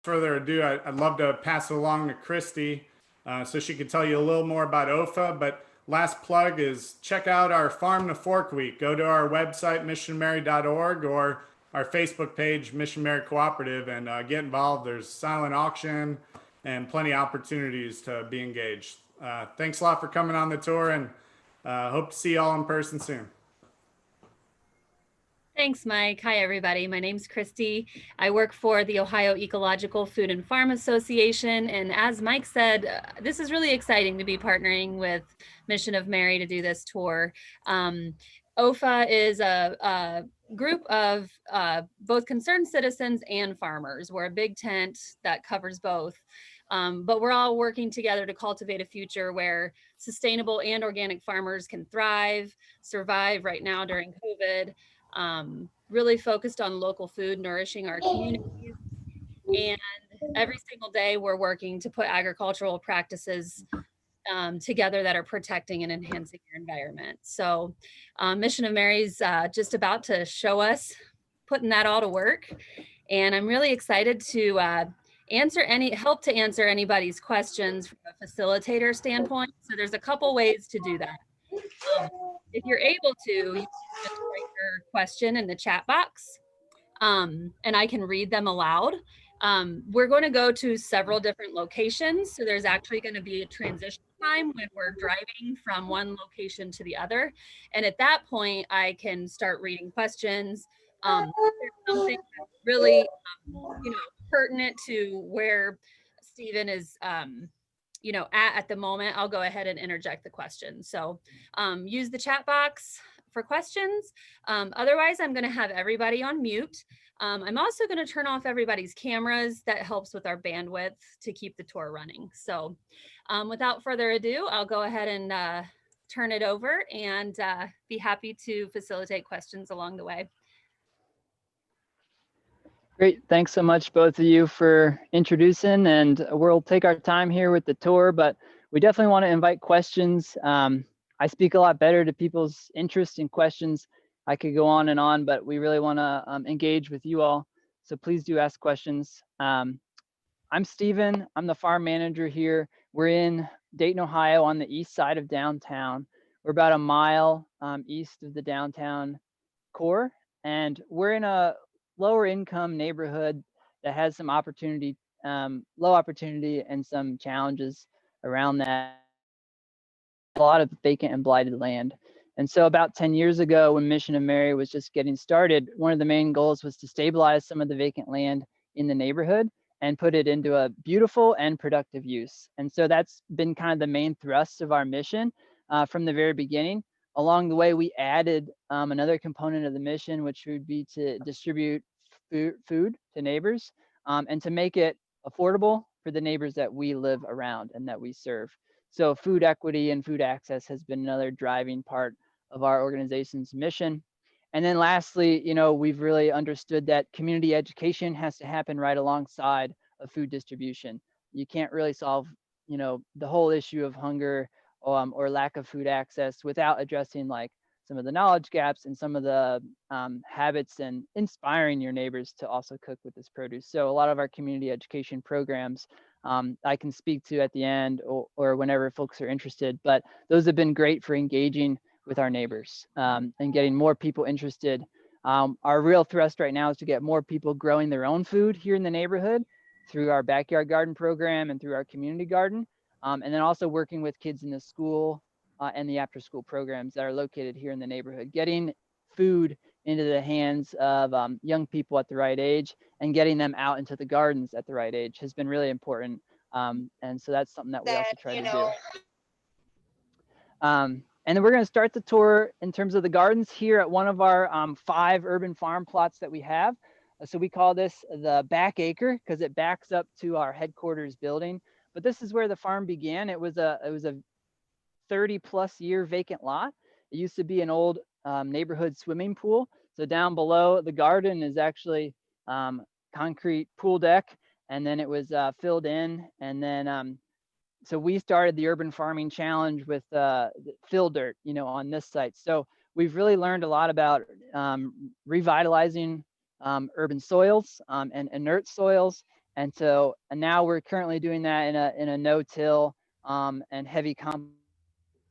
Further ado, I'd love to pass it along to Christy so she could tell you a little more about OFA. But last plug is check out our Farm to Fork Week. Go to our website, missionmary.org, or our Facebook page, Mission Mary Cooperative, and get involved. There's silent auction and plenty of opportunities to be engaged. Thanks a lot for coming on the tour, and hope to see you all in person soon. Thanks, Mike. Hi, everybody. My name's Christy. I work for the Ohio Ecological Food and Farm Association. And as Mike said, this is really exciting to be partnering with Mission of Mary to do this tour. OFA is a group of both concerned citizens and farmers. We're a big tent that covers both. But we're all working together to cultivate a future where sustainable and organic farmers can thrive, survive right now during COVID. Really focused on local food, nourishing our communities. And every single day, we're working to put agricultural practices together that are protecting and enhancing our environment. So, Mission of Mary's just about to show us putting that all to work. And I'm really excited to help to answer anybody's questions from a facilitator standpoint. So, there's a couple ways to do that. If you're able to, you can just write your question in the chat box, and I can read them aloud. We're going to go to several different locations. So there's actually going to be a transition time when we're driving from one location to the other. And at that point, I can start reading questions. If there's something that's really, pertinent to where Stephen is, at the moment, I'll go ahead and interject the question. So use the chat box for questions. Otherwise, I'm going to have everybody on mute. I'm also going to turn off everybody's cameras. That helps with our bandwidth to keep the tour running. So without further ado, I'll go ahead and turn it over and be happy to facilitate questions along the way. Great. Thanks so much, both of you, for introducing, and we'll take our time here with the tour, but we definitely want to invite questions. I speak a lot better to people's interest in questions. I could go on, but we really want to engage with you all. So please do ask questions. I'm Stephen. I'm the farm manager here. We're in Dayton, Ohio, on the east side of downtown. We're about a mile east of the downtown core, and we're in a lower income neighborhood that has some opportunity, low opportunity, and some challenges around that. A lot of vacant and blighted land. And so about 10 years ago, when Mission of Mary was just getting started, one of the main goals was to stabilize some of the vacant land in the neighborhood and put it into a beautiful and productive use. And so that's been kind of the main thrust of our mission from the very beginning. Along the way, we added another component of the mission, which would be to distribute food to neighbors and to make it affordable for the neighbors that we live around and that we serve. So food equity and food access has been another driving part of our organization's mission. And then lastly, we've really understood that community education has to happen right alongside of food distribution. You can't really solve, the whole issue of hunger or lack of food access without addressing like some of the knowledge gaps and some of the habits and inspiring your neighbors to also cook with this produce. So a lot of our community education programs I can speak to at the end or whenever folks are interested, but those have been great for engaging with our neighbors and getting more people interested. Our real thrust right now is to get more people growing their own food here in the neighborhood through our backyard garden program and through our community garden. And then also working with kids in the school and the after school programs that are located here in the neighborhood, getting food into the hands of young people at the right age and getting them out into the gardens at the right age has been really important. And so that's something that we also try to do. And then we're going to start the tour in terms of the gardens here at one of our 5 urban farm plots that we have. So we call this the back acre because it backs up to our headquarters building. But this is where the farm began. It was a 30+ year vacant lot. It used to be an old neighborhood swimming pool. So down below the garden is actually concrete pool deck, and then it was filled in. And then so we started the Urban Farming Challenge with fill dirt, on this site. So we've really learned a lot about revitalizing urban soils and inert soils, And so and now we're currently doing that in a no-till and heavy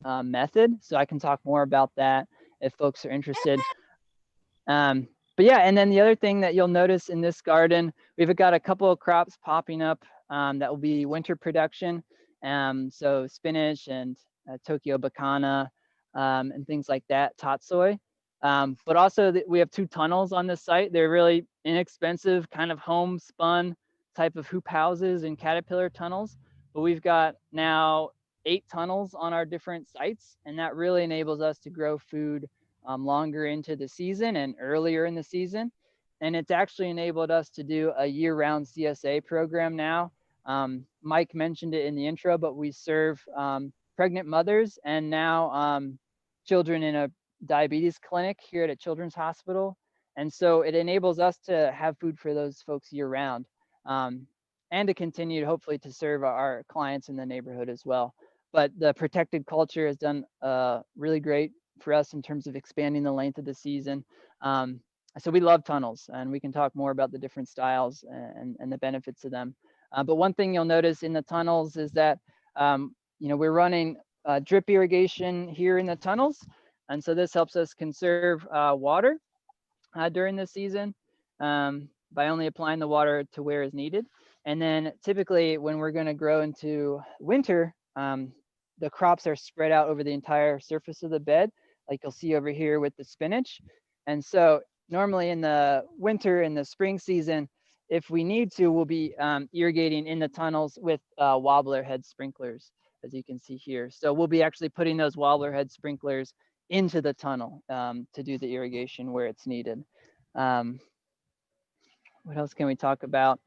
method. So I can talk more about that if folks are interested. But yeah, and then the other thing that you'll notice in this garden, we've got a couple of crops popping up that will be winter production. So spinach and Tokyo Bacana and things like that, tatsoi. But also we have 2 tunnels on this site. They're really inexpensive, kind of homespun type of hoop houses and caterpillar tunnels. But we've got now 8 tunnels on our different sites, and that really enables us to grow food longer into the season and earlier in the season. And it's actually enabled us to do a year-round CSA program now. Mike mentioned it in the intro, but we serve pregnant mothers and now children in a diabetes clinic here at a children's hospital. And so it enables us to have food for those folks year round and to continue hopefully to serve our clients in the neighborhood as well. But the protected culture has done really great for us in terms of expanding the length of the season. So we love tunnels, and we can talk more about the different styles and the benefits of them. But one thing you'll notice in the tunnels is that we're running drip irrigation here in the tunnels, and so this helps us conserve water during the season by only applying the water to where is needed. And then typically when we're going to grow into winter, the crops are spread out over the entire surface of the bed, like you'll see over here with the spinach. And so normally in the winter and the spring season, if we need to, we'll be irrigating in the tunnels with wobbler head sprinklers, as you can see here. So we'll be actually putting those wobbler head sprinklers into the tunnel to do the irrigation where it's needed. What else can we talk about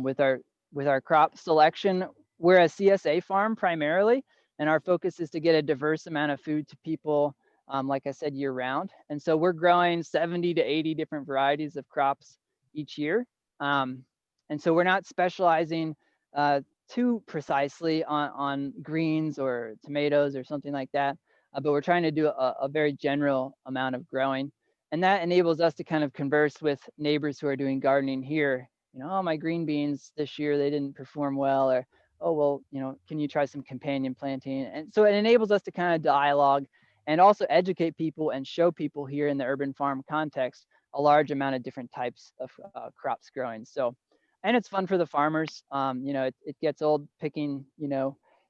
with our crop selection? We're a CSA farm primarily, and our focus is to get a diverse amount of food to people, like I said, year round. And so we're growing 70 to 80 different varieties of crops each year. And so we're not specializing too precisely on greens or tomatoes or something like that, but we're trying to do a very general amount of growing. And that enables us to kind of converse with neighbors who are doing gardening here. Oh, my green beans this year, they didn't perform well, or, oh, well, can you try some companion planting? And so it enables us to kind of dialogue and also educate people and show people here in the urban farm context a large amount of different types of crops growing. So, and it's fun for the farmers. It gets old picking,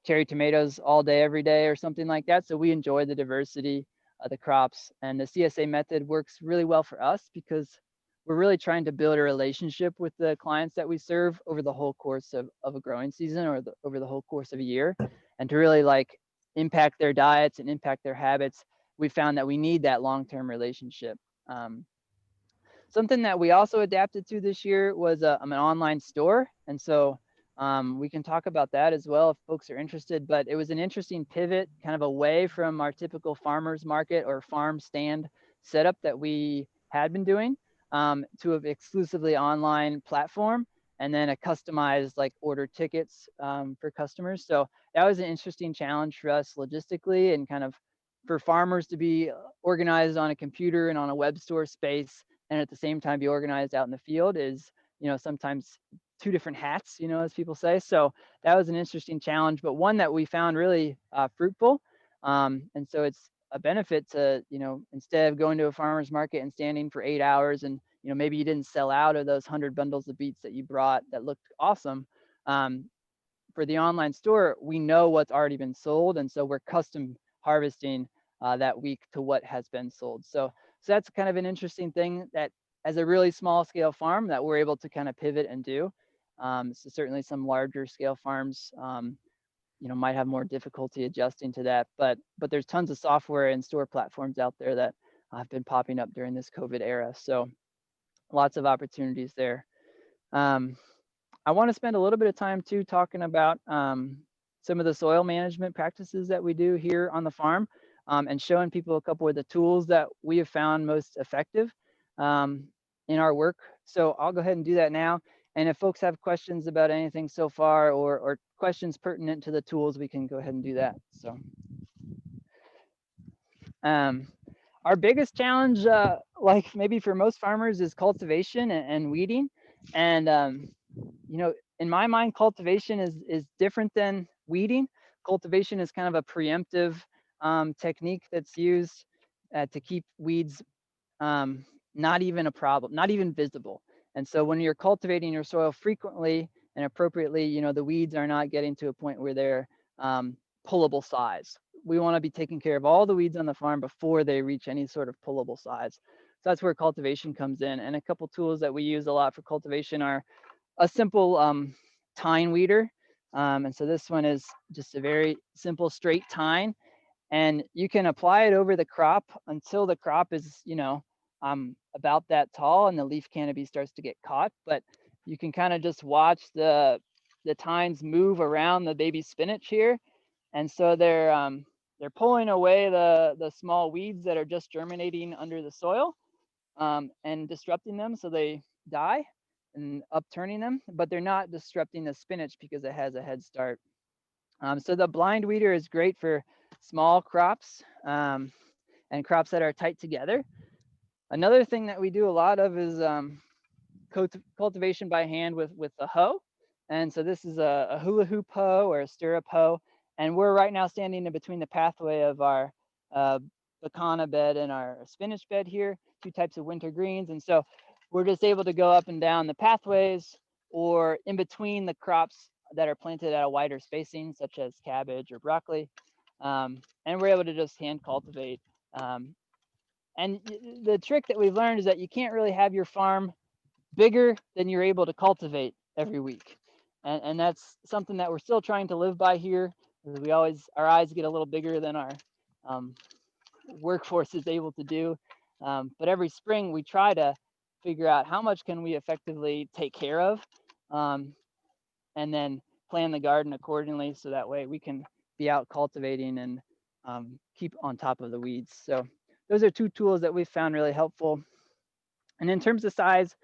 cherry tomatoes all day, every day or something like that. So we enjoy the diversity of the crops, and the CSA method works really well for us because we're really trying to build a relationship with the clients that we serve over the whole course of a growing season or over the whole course of a year, and to really impact their diets and impact their habits. We found that we need that long-term relationship. Something that we also adapted to this year was an online store. And so we can talk about that as well if folks are interested, but it was an interesting pivot kind of away from our typical farmers market or farm stand setup that we had been doing to an exclusively online platform, and then a customized order tickets for customers. So that was an interesting challenge for us logistically, and kind of for farmers to be organized on a computer and on a web store space, and at the same time be organized out in the field is, sometimes 2 different hats, as people say. So that was an interesting challenge, but one that we found really fruitful. And so it's a benefit to, instead of going to a farmer's market and standing for 8 hours and, maybe you didn't sell out of those 100 bundles of beets that you brought that looked awesome. For the online store, we know what's already been sold. And so we're custom harvesting that week to what has been sold. So that's kind of an interesting thing that as a really small scale farm that we're able to kind of pivot and do. So certainly some larger scale farms, might have more difficulty adjusting to that, but there's tons of software and store platforms out there that have been popping up during this COVID era. So lots of opportunities there. I want to spend a little bit of time too talking about some of the soil management practices that we do here on the farm, and showing people a couple of the tools that we have found most effective in our work. So I'll go ahead and do that now. And if folks have questions about anything so far, or questions pertinent to the tools, we can go ahead and do that. So our biggest challenge, like maybe for most farmers, is cultivation and weeding. And In my mind, cultivation is different than weeding. Cultivation is kind of a preemptive technique that's used to keep weeds not even a problem, not even visible. And so when you're cultivating your soil frequently and appropriately, the weeds are not getting to a point where they're pullable size. We want to be taking care of all the weeds on the farm before they reach any sort of pullable size. So that's where cultivation comes in. And a couple tools that we use a lot for cultivation are a simple tine weeder. And so this one is just a very simple straight tine, and you can apply it over the crop until the crop is, about that tall and the leaf canopy starts to get caught. But you can kind of just watch the tines move around the baby spinach here, and so they're pulling away the small weeds that are just germinating under the soil, and disrupting them so they die and upturning them, but they're not disrupting the spinach because it has a head start. So the blind weeder is great for small crops and crops that are tight together. Another thing that we do a lot of is cultivation by hand with a hoe. And so this is a hula hoop hoe or a stirrup hoe. And we're right now standing in between the pathway of our bacana bed and our spinach bed here, 2 types of winter greens. And so we're just able to go up and down the pathways or in between the crops that are planted at a wider spacing, such as cabbage or broccoli. And we're able to just hand cultivate. And the trick that we've learned is that you can't really have your farm bigger than you're able to cultivate every week. And that's something that we're still trying to live by here. Our eyes get a little bigger than our workforce is able to do. But every spring we try to figure out how much can we effectively take care of, and then plan the garden accordingly so that way we can be out cultivating and keep on top of the weeds. So those are 2 tools that we found really helpful. And in terms of size,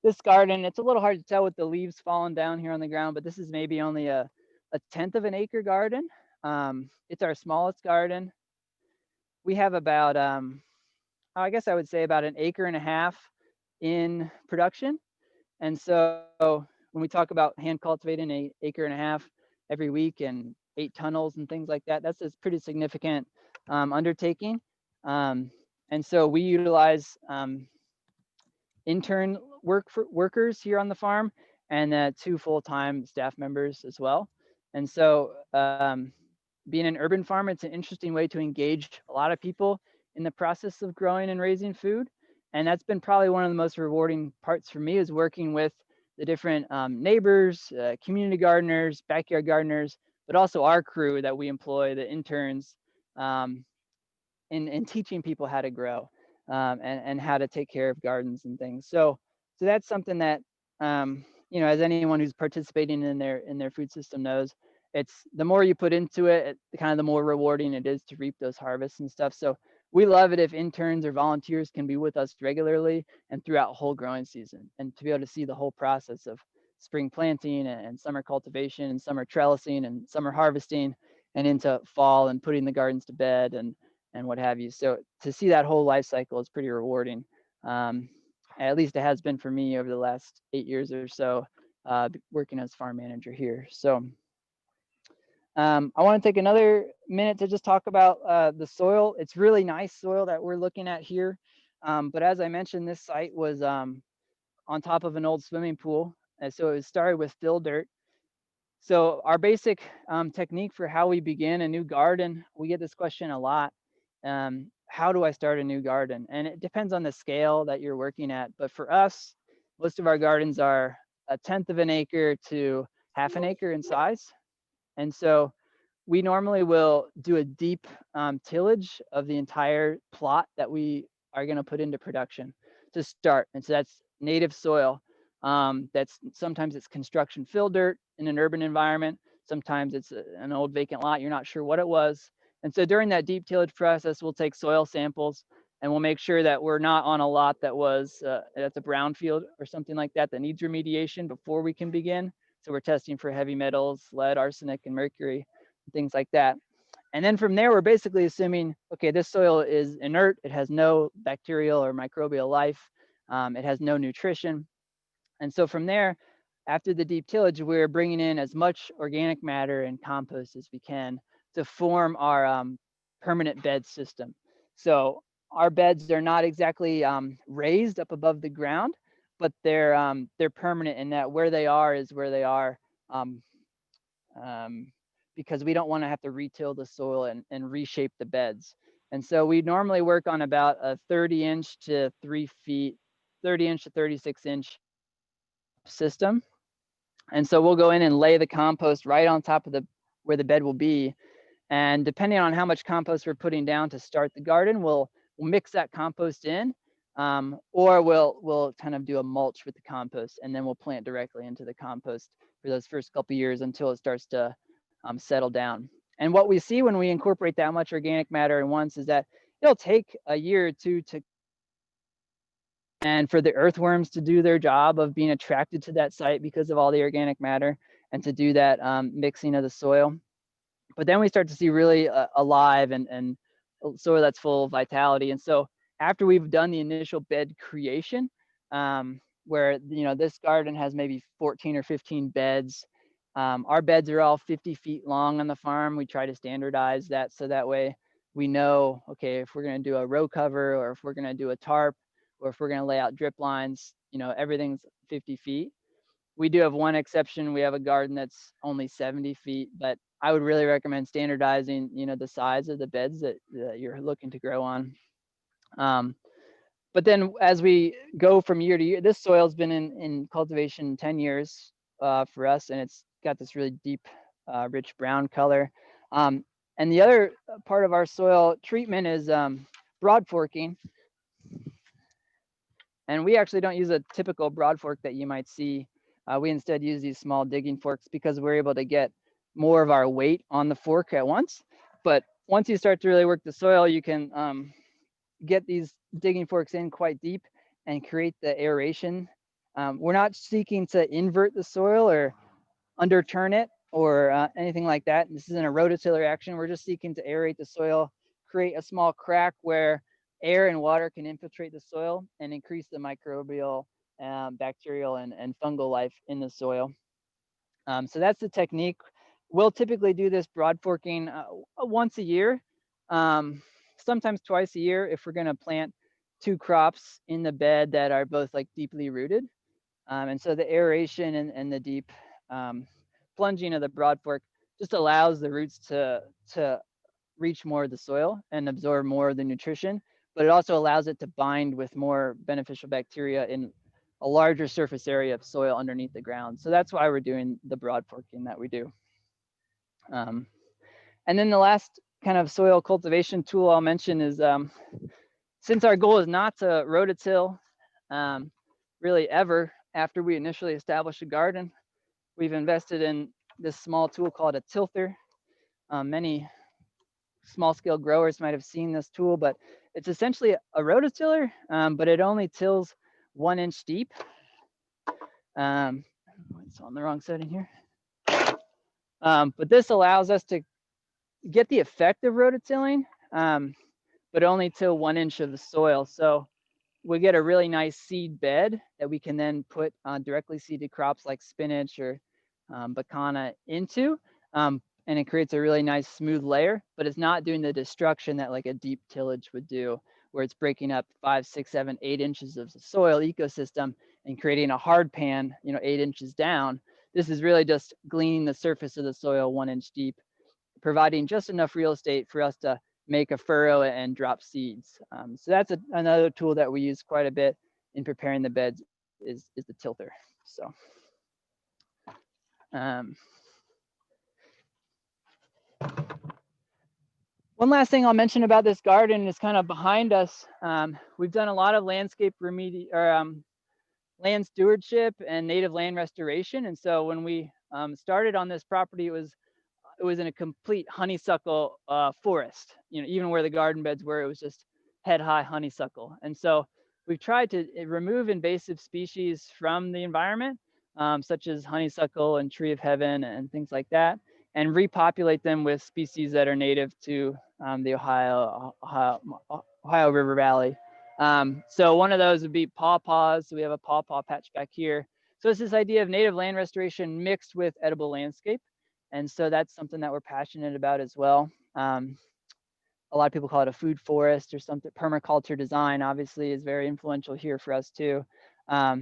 this garden, it's a little hard to tell with the leaves falling down here on the ground, but this is maybe only a 1/10 of an acre garden. It's our smallest garden. We have about, I guess I would say about 1.5 acres in production. And so when we talk about hand cultivating 1.5 acres every week and 8 tunnels and things like that, that's a pretty significant undertaking. And so we utilize intern workers here on the farm and 2 full-time staff members as well. And so being an urban farm, it's an interesting way to engage a lot of people in the process of growing and raising food. And that's been probably one of the most rewarding parts for me, is working with the different neighbors, community gardeners, backyard gardeners, but also our crew that we employ, the interns, in teaching people how to grow and how to take care of gardens and things. So that's something that, as anyone who's participating in their food system knows, it's the more you put into it, kind of the more rewarding it is to reap those harvests and stuff. So we love it if interns or volunteers can be with us regularly and throughout whole growing season, and to be able to see the whole process of spring planting and summer cultivation and summer trellising and summer harvesting and into fall and putting the gardens to bed and what have you. So to see that whole life cycle is pretty rewarding. At least it has been for me over the last 8 years or so, working as farm manager here. So I want to take another minute to just talk about the soil. It's really nice soil that we're looking at here. But as I mentioned, this site was on top of an old swimming pool. And so it started with fill dirt. So our basic technique for how we begin a new garden, we get this question a lot. How do I start a new garden? And it depends on the scale that you're working at. But for us, most of our gardens are 1/10 of an acre to 1/2 an acre in size. And so we normally will do a deep tillage of the entire plot that we are going to put into production to start. And so that's native soil. Sometimes it's construction fill dirt in an urban environment. Sometimes it's an old vacant lot. You're not sure what it was. And so during that deep tillage process, we'll take soil samples and we'll make sure that we're not on a lot that was that's a brownfield or something like that needs remediation before we can begin. So we're testing for heavy metals, lead, arsenic, and mercury, things like that. And then from there, we're basically assuming, okay, this soil is inert. It has no bacterial or microbial life. It has no nutrition. And so from there, after the deep tillage, we're bringing in as much organic matter and compost as we can to form our permanent bed system. So our beds are not exactly raised up above the ground, but they're permanent in that where they are is where they are, because we don't want to have to retill the soil and reshape the beds. And so we normally work on about a 30-inch to 3 feet, 30-inch to 36-inch system. And so we'll go in and lay the compost right on top of where the bed will be. And depending on how much compost we're putting down to start the garden, we'll mix that compost in, or we'll kind of do a mulch with the compost, and then we'll plant directly into the compost for those first couple of years until it starts to settle down. And what we see when we incorporate that much organic matter at once is that it'll take a year or two and for the earthworms to do their job of being attracted to that site because of all the organic matter, and to do that mixing of the soil. But then we start to see really alive and soil that's full of vitality. And so after we've done the initial bed creation, where this garden has maybe 14 or 15 beds, our beds are all 50 feet long on the farm. We try to standardize that so that way we know, okay, if we're going to do a row cover, or if we're going to do a tarp, or if we're going to lay out drip lines, everything's 50 feet. We do have one exception. We have a garden that's only 70 feet, but I would really recommend standardizing, the size of the beds that you're looking to grow on. But then as we go from year to year, this soil's been in cultivation 10 years for us, and it's got this really deep, rich brown color. And the other part of our soil treatment is broad forking. And we actually don't use a typical broad fork that you might see. We instead use these small digging forks because we're able to get more of our weight on the fork at once. But once you start to really work the soil, you can get these digging forks in quite deep and create the aeration. We're not seeking to invert the soil or underturn it or anything like that. This isn't a rototiller action. We're just seeking to aerate the soil, create a small crack where air and water can infiltrate the soil and increase the microbial, bacterial, and fungal life in the soil. So that's the technique. We'll typically do this broad forking once a year, sometimes twice a year if we're going to plant 2 crops in the bed that are both like deeply rooted. And so the aeration and the deep plunging of the broad fork just allows the roots to reach more of the soil and absorb more of the nutrition, but it also allows it to bind with more beneficial bacteria in a larger surface area of soil underneath the ground. So that's why we're doing the broad forking that we do. And then the last kind of soil cultivation tool I'll mention is, since our goal is not to rototill really ever after we initially establish a garden, we've invested in this small tool called a tilther. Many small scale growers might have seen this tool, but it's essentially a rototiller, but it only tills 1 inch deep. It's on the wrong setting here. But this allows us to get the effect of rototilling, but only till 1 inch of the soil. So we get a really nice seed bed that we can then put directly seeded crops like spinach or bacana into. And it creates a really nice smooth layer, but it's not doing the destruction that like a deep tillage would do, where it's breaking up 5, 6, 7, 8 inches of the soil ecosystem and creating a hard pan, 8 inches down. This is really just gleaning the surface of the soil 1 inch deep, providing just enough real estate for us to make a furrow and drop seeds. So that's another tool that we use quite a bit in preparing the beds is the tilther. So. One last thing I'll mention about this garden is kind of behind us. We've done a lot of landscape land stewardship and native land restoration. And so when we started on this property, it was in a complete honeysuckle forest. Even where the garden beds were, it was just head-high honeysuckle. And so we've tried to remove invasive species from the environment, such as honeysuckle and tree of heaven and things like that, and repopulate them with species that are native to the Ohio River Valley. So one of those would be pawpaws. So we have a pawpaw patch back here. So it's this idea of native land restoration mixed with edible landscape. And so that's something that we're passionate about as well. A lot of people call it a food forest or something. Permaculture design obviously is very influential here for us too. But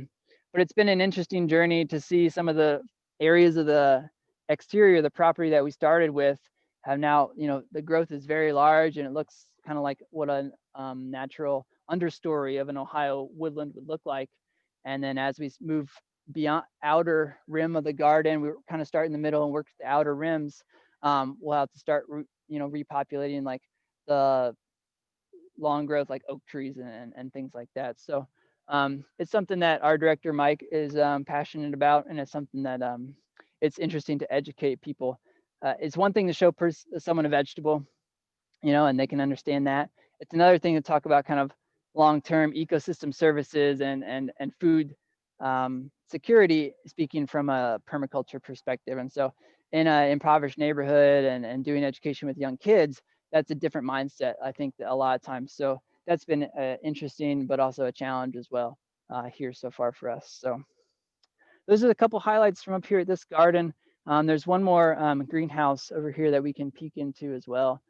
it's been an interesting journey to see some of the areas of the exterior of the property that we started with have now, the growth is very large and it looks kind of like what a natural understory of an Ohio woodland would look like. And then as we move beyond outer rim of the garden, we kind of start in the middle and work the outer rims. We'll have to start, repopulating like the long growth like oak trees and things like that. So it's something that our director Mike is passionate about, and it's something that it's interesting to educate people. It's one thing to show someone a vegetable, and they can understand that. It's another thing to talk about kind of long-term ecosystem services and food security, speaking from a permaculture perspective. And so in an impoverished neighborhood and doing education with young kids, that's a different mindset, I think, a lot of times. So that's been interesting, but also a challenge as well here so far for us. So those are a couple highlights from up here at this garden. There's one more greenhouse over here that we can peek into as well.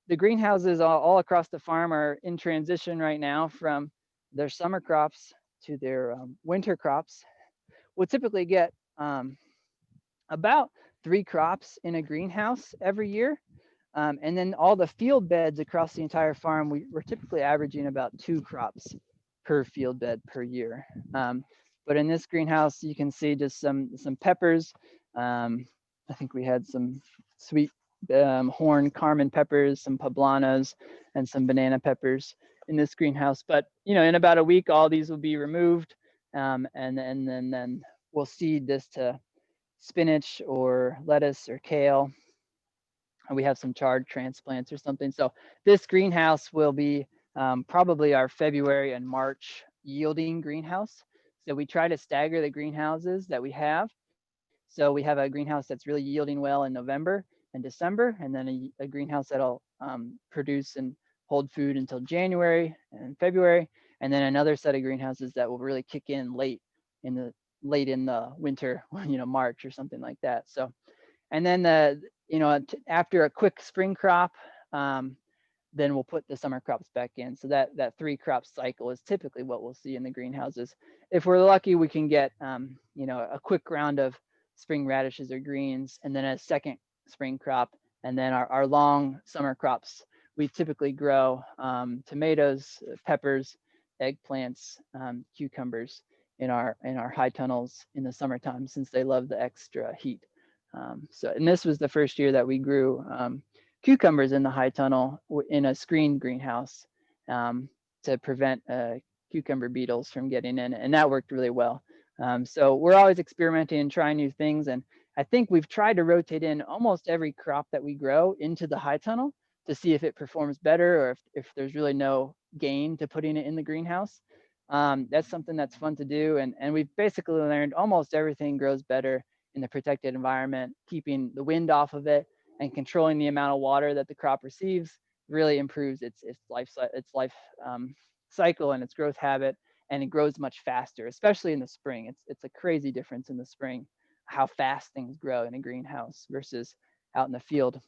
The greenhouses all across the farm are in transition right now from their summer crops to their winter crops. We'll typically get about 3 crops in a greenhouse every year. And then all the field beds across the entire farm, we're typically averaging about 2 crops per field bed per year. But in this greenhouse, you can see just some peppers. I think we had some sweet horn Carmen peppers, some poblanas, and some banana peppers in this greenhouse. But in about a week, all these will be removed, and then we'll seed this to spinach or lettuce or kale. And we have some chard transplants or something. So this greenhouse will be probably our February and March yielding greenhouse. So we try to stagger the greenhouses that we have. So we have a greenhouse that's really yielding well in November and December, and then a greenhouse that'll produce and hold food until January and February, and then another set of greenhouses that will really kick in late in the winter, March or something like that. So, and then after a quick spring crop, then we'll put the summer crops back in. So that 3 crop cycle is typically what we'll see in the greenhouses. If we're lucky, we can get a quick round of spring radishes or greens, and then a second spring crop, and then our long summer crops. We typically grow tomatoes, peppers, eggplants, cucumbers in our high tunnels in the summertime, since they love the extra heat. And this was the first year that we grew cucumbers in the high tunnel in a screened greenhouse to prevent cucumber beetles from getting in, and that worked really well. So we're always experimenting and trying new things, and I think we've tried to rotate in almost every crop that we grow into the high tunnel to see if it performs better, or if there's really no gain to putting it in the greenhouse. That's something that's fun to do, and we've basically learned almost everything grows better in the protected environment. Keeping the wind off of it and controlling the amount of water that the crop receives really improves its life cycle and its growth habit, and it grows much faster, especially in the spring. It's a crazy difference in the spring how fast things grow in a greenhouse versus out in the field.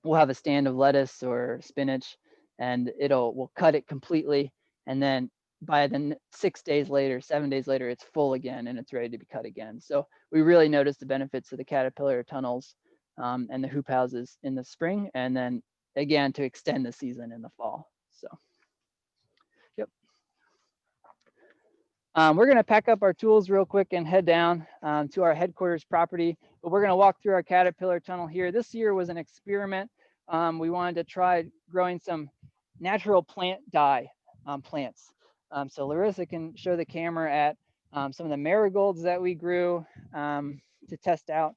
We'll have a stand of lettuce or spinach, and we'll cut it completely, and then by the 7 days later, it's full again and it's ready to be cut again. So we really notice the benefits of the caterpillar tunnels and the hoop houses in the spring, and then again to extend the season in the fall. So, yep. We're going to pack up our tools real quick and head down to our headquarters property, but we're going to walk through our caterpillar tunnel here. This year was an experiment. We wanted to try growing some natural plant dye plants. So Larissa can show the camera at some of the marigolds that we grew to test out.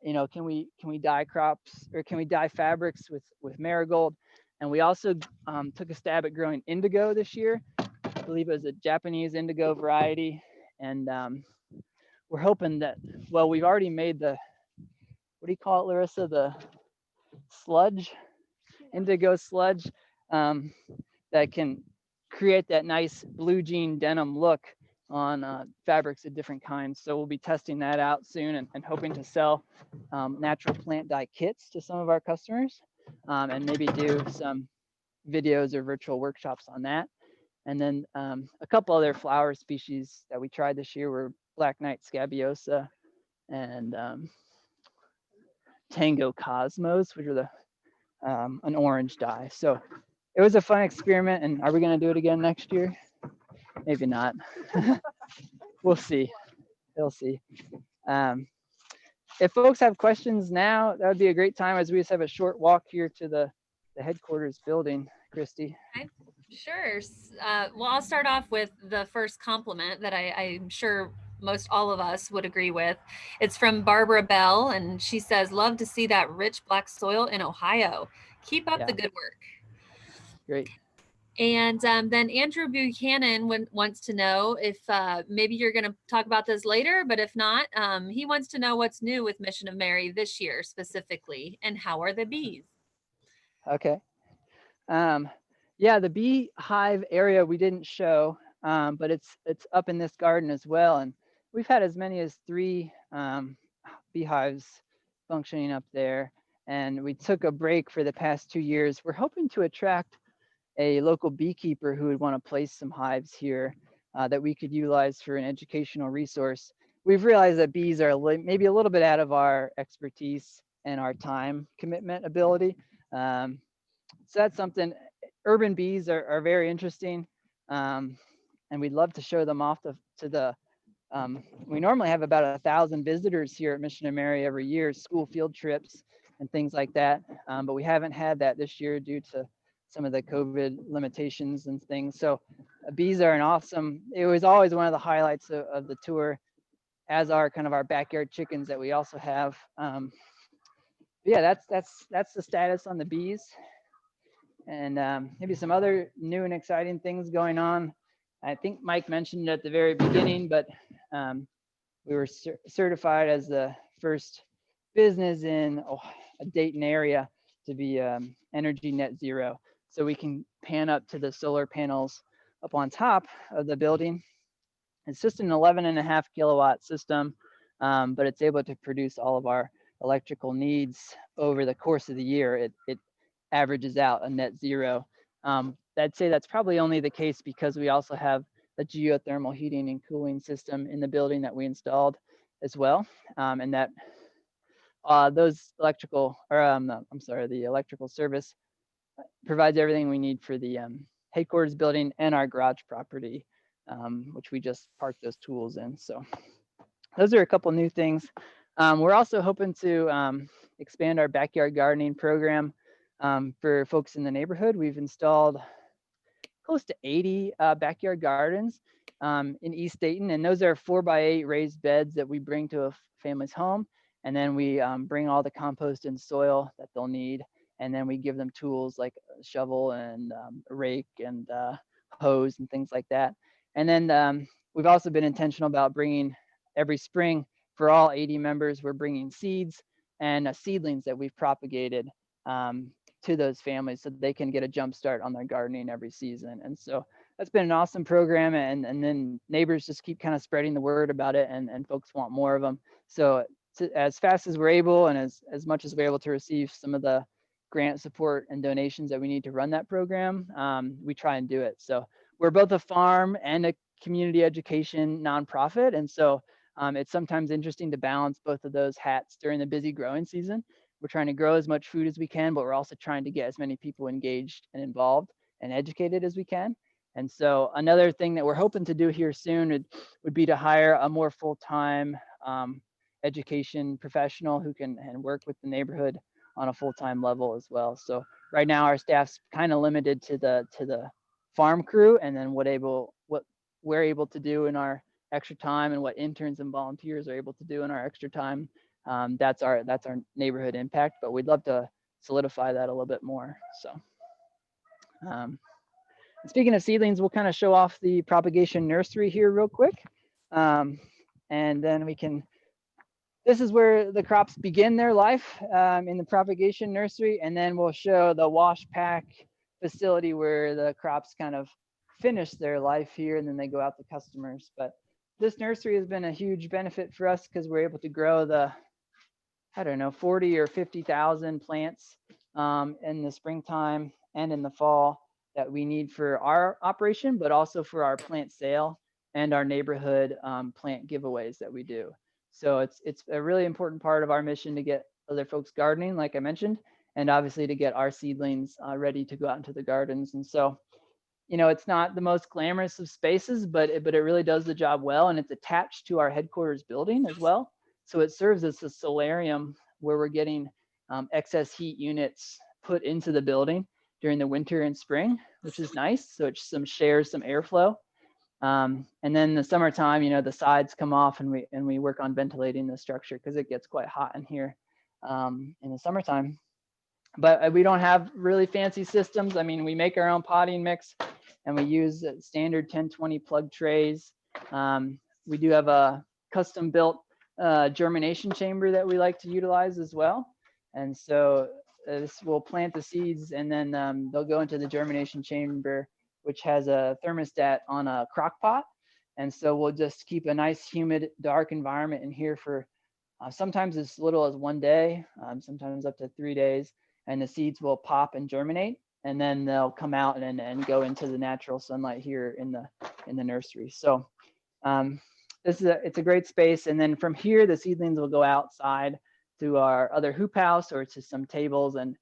Can we dye crops, or can we dye fabrics with marigold? And we also took a stab at growing indigo this year. I believe it was a Japanese indigo variety, and we're hoping that, well, we've already made the, what do you call it, Larissa? The sludge, indigo sludge, that can create that nice blue jean denim look on fabrics of different kinds. So we'll be testing that out soon and hoping to sell natural plant dye kits to some of our customers, and maybe do some videos or virtual workshops on that. And then a couple other flower species that we tried this year were Black Knight Scabiosa and Tango Cosmos, which are the an orange dye. So it was a fun experiment. And are we going to do it again next year? Maybe not. We'll see. We'll see. If folks have questions now, that would be a great time, as we just have a short walk here to the headquarters building. Christy. Okay. Sure. Well, I'll start off with the first compliment that I'm sure most all of us would agree with. It's from Barbara Bell, and she says, "Love to see that rich black soil in Ohio. Keep up the good work." Great. And then Andrew Buchanan wants to know if maybe you're going to talk about this later, but if not, he wants to know what's new with Mission of Mary this year specifically, and how are the bees? Okay. Yeah, the beehive area we didn't show, but it's up in this garden as well, and we've had as many as 3 beehives functioning up there. And we took a break for the past 2 years. We're hoping to attract a local beekeeper who would want to place some hives here that we could utilize for an educational resource. We've realized that bees are maybe a little bit out of our expertise and our time commitment ability. So that's something. Urban bees are very interesting, and we'd love to show them off to the. We normally have about 1,000 visitors here at Mission of Mary every year, school field trips and things like that, but we haven't had that this year due to some of the COVID limitations and things. So bees are it was always one of the highlights of the tour, as are kind of our backyard chickens that we also have. Yeah, that's the status on the bees. And maybe some other new and exciting things going on. I think Mike mentioned it at the very beginning, but we were certified as the first business in a Dayton area to be energy net zero. So we can pan up to the solar panels up on top of the building. It's just an 11.5 kilowatt system, but it's able to produce all of our electrical needs over the course of the year. It averages out a net zero. I'd say that's probably only the case because we also have a geothermal heating and cooling system in the building that we installed as well, and that those electrical, or the electrical service provides everything we need for the headquarters building and our garage property, which we just parked those tools in. So those are a couple new things. We're also hoping to expand our backyard gardening program for folks in the neighborhood. We've installed close to 80 backyard gardens in East Dayton, and those are 4x8 raised beds that we bring to a family's home, and then we bring all the compost and soil that they'll need, and then we give them tools like a shovel and a rake and hose and things like that. And then we've also been intentional about bringing every spring for all 80 members, we're bringing seeds and seedlings that we've propagated to those families so they can get a jump start on their gardening every season. And so that's been an awesome program, and then neighbors just keep kind of spreading the word about it, and folks want more of them. So as fast as we're able, and as much as we're able to receive some of the grant support and donations that we need to run that program, we try and do it. So we're both a farm and a community education nonprofit, and so it's sometimes interesting to balance both of those hats during the busy growing season. We're trying to grow as much food as we can, but we're also trying to get as many people engaged and involved and educated as we can. And so another thing that we're hoping to do here soon would be to hire a more full-time education professional who can work with the neighborhood on a full-time level as well. So right now our staff's kind of limited to the farm crew, and then what we're able to do in our extra time and what interns and volunteers are able to do in our extra time. That's our neighborhood impact, but we'd love to solidify that a little bit more. So speaking of seedlings, we'll kind of show off the propagation nursery here real quick. And then this is where the crops begin their life in the propagation nursery. And then we'll show the wash pack facility where the crops kind of finish their life here, and then they go out to customers. But this nursery has been a huge benefit for us because we're able to grow the, I don't know, 40 or 50,000 plants in the springtime and in the fall that we need for our operation, but also for our plant sale and our neighborhood plant giveaways that we do. So it's a really important part of our mission to get other folks gardening, like I mentioned, and obviously to get our seedlings ready to go out into the gardens. And so, you know, it's not the most glamorous of spaces, but it really does the job well, and it's attached to our headquarters building as well. So it serves as a solarium where we're getting excess heat units put into the building during the winter and spring, which is nice. So it shares some airflow. And then the summertime, you know, the sides come off, and we work on ventilating the structure because it gets quite hot in here in the summertime. But we don't have really fancy systems. I mean, we make our own potting mix, and we use standard 1020 plug trays. We do have a custom built germination chamber that we like to utilize as well. And so this will plant the seeds, and then they'll go into the germination chamber, which has a thermostat on a crock pot. And so we'll just keep a nice, humid, dark environment in here for sometimes as little as 1 day, sometimes up to 3 days. And the seeds will pop and germinate, and then they'll come out and go into the natural sunlight here in the nursery. So it's a great space. And then from here, the seedlings will go outside to our other hoop house or to some tables and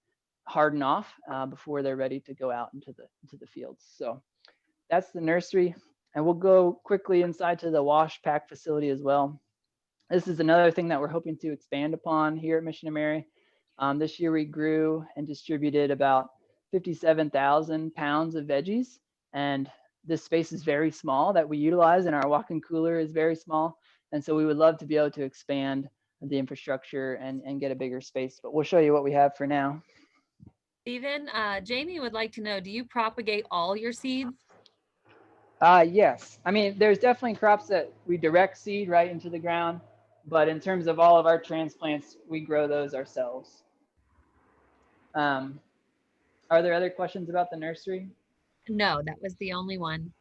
harden off before they're ready to go out into the fields. So that's the nursery. And we'll go quickly inside to the wash pack facility as well. This is another thing that we're hoping to expand upon here at Mission of Mary. This year we grew and distributed about 57,000 pounds of veggies, and this space is very small that we utilize, and our walk-in cooler is very small. And so we would love to be able to expand the infrastructure and get a bigger space, but we'll show you what we have for now. Stephen, Jamie would like to know, do you propagate all your seeds? Yes. I mean, there's definitely crops that we direct seed right into the ground, but in terms of all of our transplants, we grow those ourselves. Are there other questions about the nursery? No, that was the only one.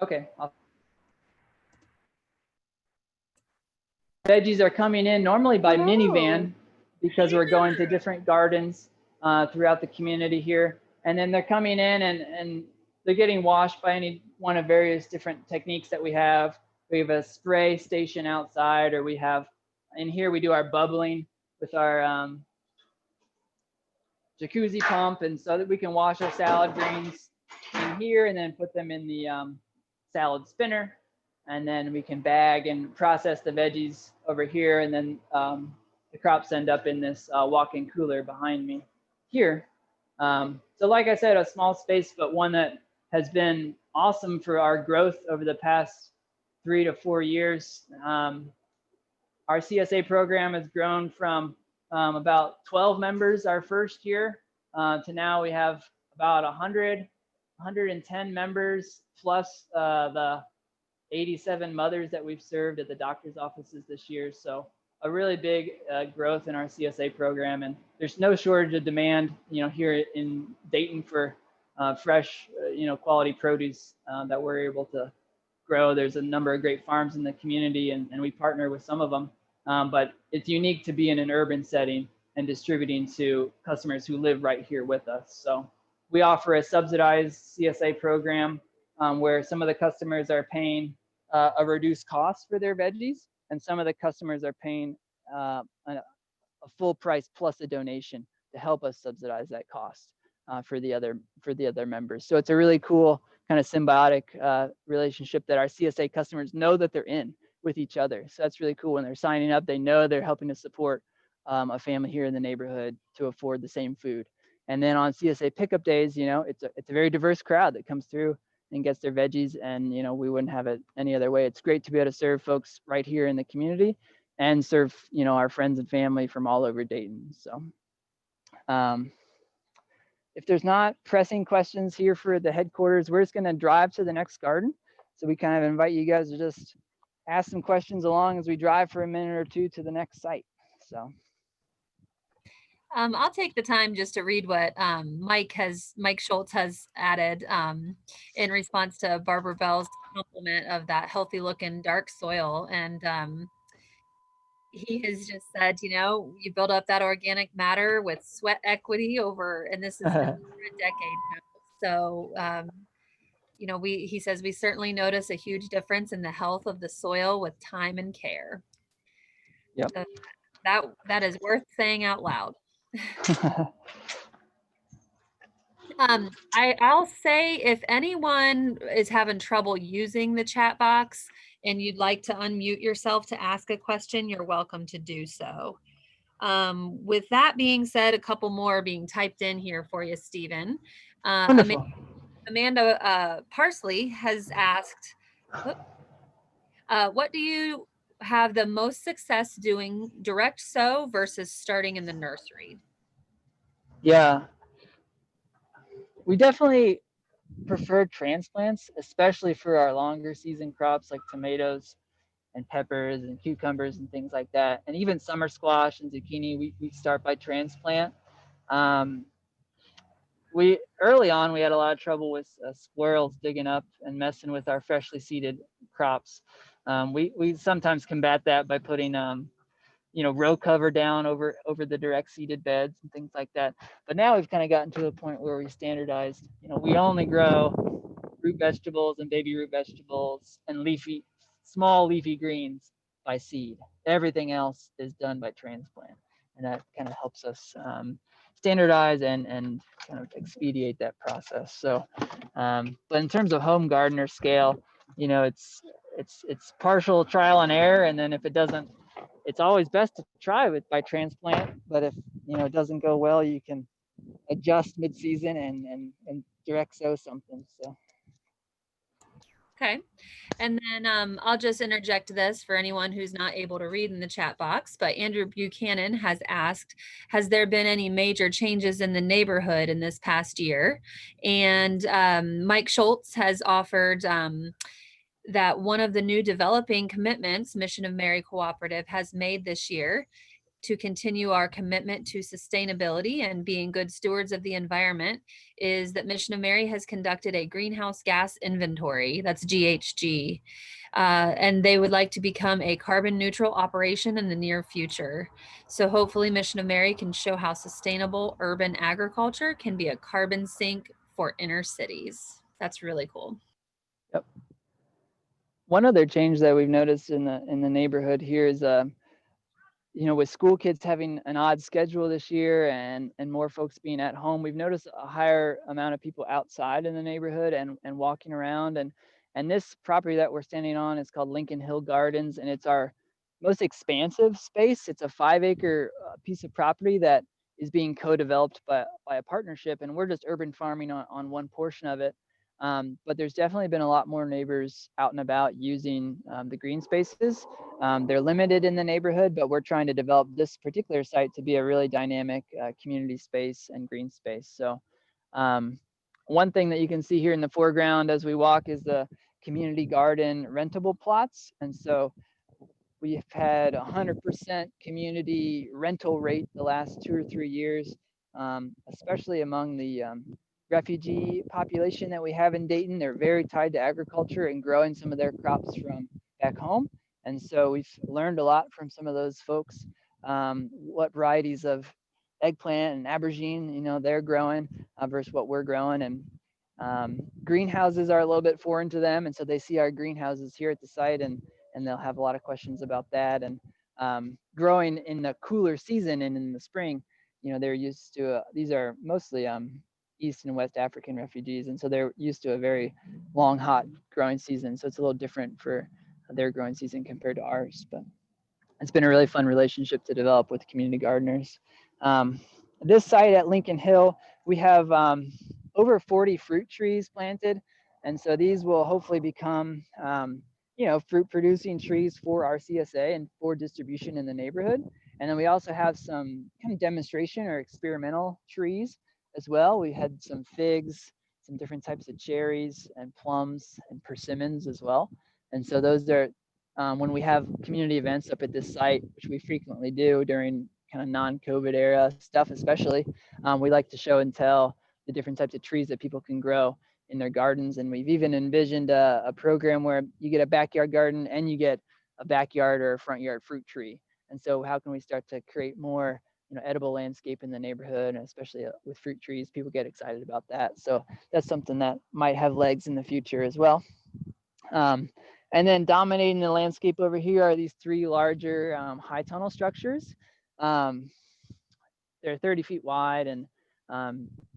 Okay. Veggies are coming in normally by minivan because we're going to different gardens throughout the community here. And then they're coming in and they're getting washed by any one of various different techniques that we have. We have a spray station outside, or we have, in here we do our bubbling with our jacuzzi pump, and so that we can wash our salad greens in here and then put them in the salad spinner, and then we can bag and process the veggies over here, and then the crops end up in this walk-in cooler behind me here. So like I said, a small space, but one that has been awesome for our growth over the past 3 to 4 years. Our CSA program has grown from about 12 members our first year to now we have about 110 members, plus the 87 mothers that we've served at the doctor's offices this year. So a really big growth in our CSA program, and there's no shortage of demand, you know, here in Dayton for fresh, quality produce that we're able to grow. There's a number of great farms in the community, and we partner with some of them, but it's unique to be in an urban setting and distributing to customers who live right here with us. So we offer a subsidized CSA program where some of the customers are paying a reduced cost for their veggies, and some of the customers are paying a full price plus a donation to help us subsidize that cost for the other members. So it's a really cool kind of symbiotic relationship that our CSA customers know that they're in with each other. So that's really cool. When they're signing up, they know they're helping to support a family here in the neighborhood to afford the same food. And then on CSA pickup days, it's a very diverse crowd that comes through and gets their veggies, and we wouldn't have it any other way. It's great to be able to serve folks right here in the community and serve our friends and family from all over Dayton. So if there's not pressing questions here for the headquarters, we're just going to drive to the next garden. So we kind of invite you guys to just ask some questions along as we drive for a minute or two to the next site. So I'll take the time just to read what Mike Schultz has added in response to Barbara Bell's compliment of that healthy looking dark soil. And he has just said, you build up that organic matter with sweat equity over, and this is over a decade now. So, he says we certainly notice a huge difference in the health of the soil with time and care. Yep. So that is worth saying out loud. I'll say if anyone is having trouble using the chat box and you'd like to unmute yourself to ask a question, you're welcome to do so. With that being said, a couple more are being typed in here for you, Stephen. Wonderful. Amanda Parsley has asked, what do you have the most success doing, direct sow versus starting in the nursery? Yeah, we definitely prefer transplants, especially for our longer season crops like tomatoes and peppers and cucumbers and things like that. And even summer squash and zucchini, we start by transplant. We early on, we had a lot of trouble with squirrels digging up and messing with our freshly seeded crops. We sometimes combat that by putting row cover down over the direct seeded beds and things like that. But now we've kind of gotten to a point where we standardized, we only grow root vegetables and baby root vegetables and small leafy greens by seed. Everything else is done by transplant. And that kind of helps us standardize and kind of expedite that process. So, but in terms of home gardener scale, it's partial trial and error. And then if it doesn't, it's always best to try by transplant. But if it doesn't go well, you can adjust mid-season and direct sow something. So. Okay. And then I'll just interject this for anyone who's not able to read in the chat box, but Andrew Buchanan has asked, has there been any major changes in the neighborhood in this past year? And Mike Schultz has offered that one of the new developing commitments Mission of Mary Cooperative has made this year to continue our commitment to sustainability and being good stewards of the environment is that Mission of Mary has conducted a greenhouse gas inventory, that's GHG, and they would like to become a carbon neutral operation in the near future. So hopefully Mission of Mary can show how sustainable urban agriculture can be a carbon sink for inner cities. That's really cool. Yep. One other change that we've noticed in the neighborhood here is with school kids having an odd schedule this year and more folks being at home, we've noticed a higher amount of people outside in the neighborhood and walking around. And this property that we're standing on is called Lincoln Hill Gardens, and it's our most expansive space. It's a 5-acre piece of property that is being co-developed by a partnership, and we're just urban farming on one portion of it. But there's definitely been a lot more neighbors out and about using the green spaces. They're limited in the neighborhood, but we're trying to develop this particular site to be a really dynamic community space and green space. So one thing that you can see here in the foreground as we walk is the community garden rentable plots. And so we've had 100% community rental rate the last 2 or 3 years, especially among the refugee population that we have in Dayton. They're very tied to agriculture and growing some of their crops from back home. And so we've learned a lot from some of those folks, what varieties of eggplant and aubergine, they're growing versus what we're growing. And greenhouses are a little bit foreign to them. And so they see our greenhouses here at the site and they'll have a lot of questions about that. And growing in the cooler season and in the spring, they're used to, these are mostly East and West African refugees. And so they're used to a very long, hot growing season. So it's a little different for their growing season compared to ours. But it's been a really fun relationship to develop with community gardeners. This site at Lincoln Hill, we have over 40 fruit trees planted. And so these will hopefully become, fruit producing trees for our CSA and for distribution in the neighborhood. And then we also have some kind of demonstration or experimental trees as well. We had some figs, some different types of cherries and plums and persimmons as well. And so those are, when we have community events up at this site, which we frequently do during kind of non-COVID era stuff, especially. We like to show and tell the different types of trees that people can grow in their gardens. And we've even envisioned a program where you get a backyard garden and you get a backyard or a front yard fruit tree. And so how can we start to create more, edible landscape in the neighborhood, and especially with fruit trees, people get excited about that. So that's something that might have legs in the future as well. And then dominating the landscape over here are these three larger high tunnel structures. They're 30 feet wide, and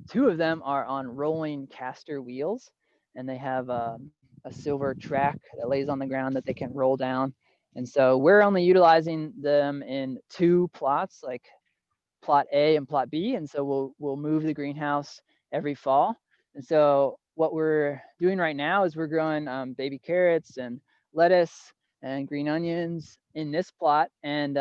two of them are on rolling caster wheels, and they have a silver track that lays on the ground that they can roll down. And so we're only utilizing them in two plots, like plot A and plot B. And so we'll move the greenhouse every fall. And so what we're doing right now is we're growing baby carrots and lettuce and green onions in this plot. And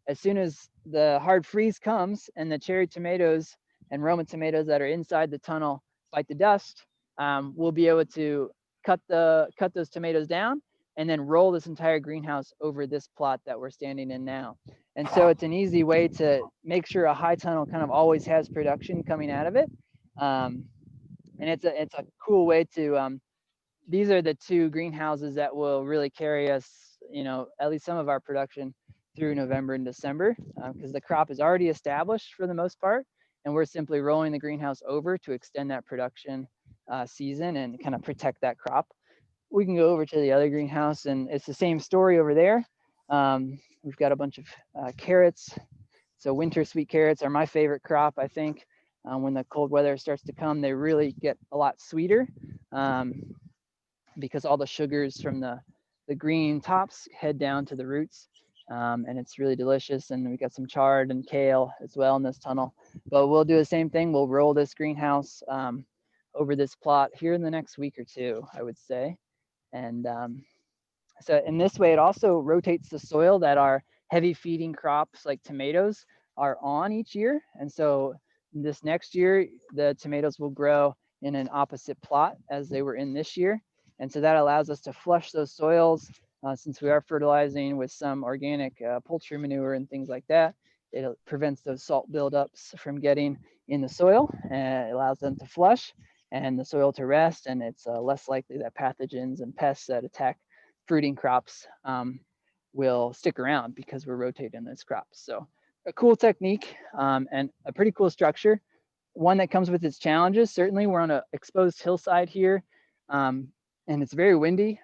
as soon as the hard freeze comes and the cherry tomatoes and Roma tomatoes that are inside the tunnel bite the dust, we'll be able to cut those tomatoes down and then roll this entire greenhouse over this plot that we're standing in now. And so it's an easy way to make sure a high tunnel kind of always has production coming out of it. And it's a cool way to, these are the two greenhouses that will really carry us, at least some of our production through November and December, because the crop is already established for the most part. And we're simply rolling the greenhouse over to extend that production season and kind of protect that crop. We can go over to the other greenhouse, and it's the same story over there. We've got a bunch of carrots. So winter sweet carrots are my favorite crop, I think. When the cold weather starts to come, they really get a lot sweeter because all the sugars from the green tops head down to the roots. And it's really delicious. And we got some chard and kale as well in this tunnel. But we'll do the same thing. We'll roll this greenhouse over this plot here in the next week or two, I would say. And so in this way, it also rotates the soil that our heavy feeding crops like tomatoes are on each year. And so this next year, the tomatoes will grow in an opposite plot as they were in this year. And so that allows us to flush those soils since we are fertilizing with some organic poultry manure and things like that. It prevents those salt buildups from getting in the soil, and it allows them to flush and the soil to rest, and it's less likely that pathogens and pests that attack fruiting crops will stick around because we're rotating those crops. So a cool technique and a pretty cool structure. One that comes with its challenges. Certainly we're on an exposed hillside here and it's very windy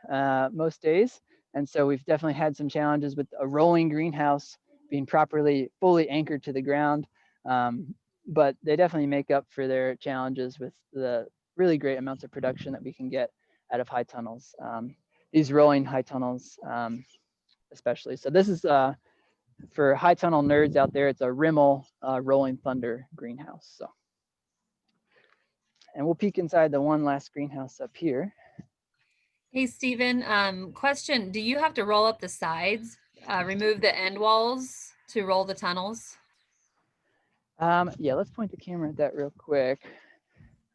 most days. And so we've definitely had some challenges with a rolling greenhouse being fully anchored to the ground. But they definitely make up for their challenges with the really great amounts of production that we can get out of high tunnels. These rolling high tunnels, especially. So this is for high tunnel nerds out there, it's a Rimmel Rolling Thunder greenhouse. So, and we'll peek inside the one last greenhouse up here. Hey, Stephen, question, do you have to roll up the sides, remove the end walls to roll the tunnels? Yeah, let's point the camera at that real quick.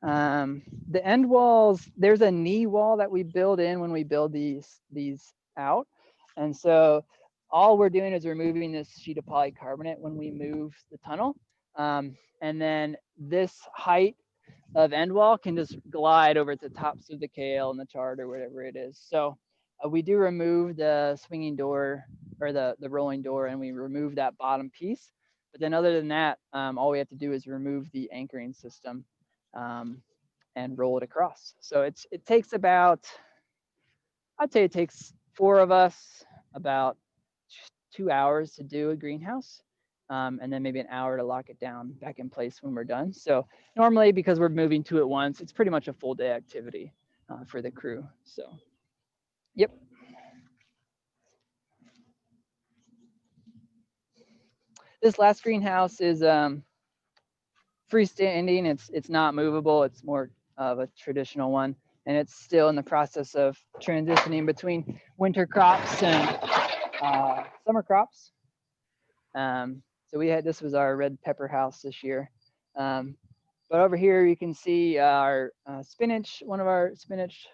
The end walls, there's a knee wall that we build in when we build these out. And so all we're doing is removing this sheet of polycarbonate when we move the tunnel. And then this height of end wall can just glide over the tops of the kale and the chard or whatever it is. So we do remove the swinging door or the rolling door, and we remove that bottom piece. But then other than that, all we have to do is remove the anchoring system and roll it across. So it takes about, I'd say it takes 4 of us about 2 hours to do a greenhouse. And then maybe an hour to lock it down back in place when we're done. So normally, because we're moving 2 at once, it's pretty much a full day activity for the crew. So, yep. This last greenhouse is freestanding. It's not movable. It's more of a traditional one, and it's still in the process of transitioning between winter crops and summer crops. So this was our red pepper house this year. But over here you can see our spinach, one of our spinach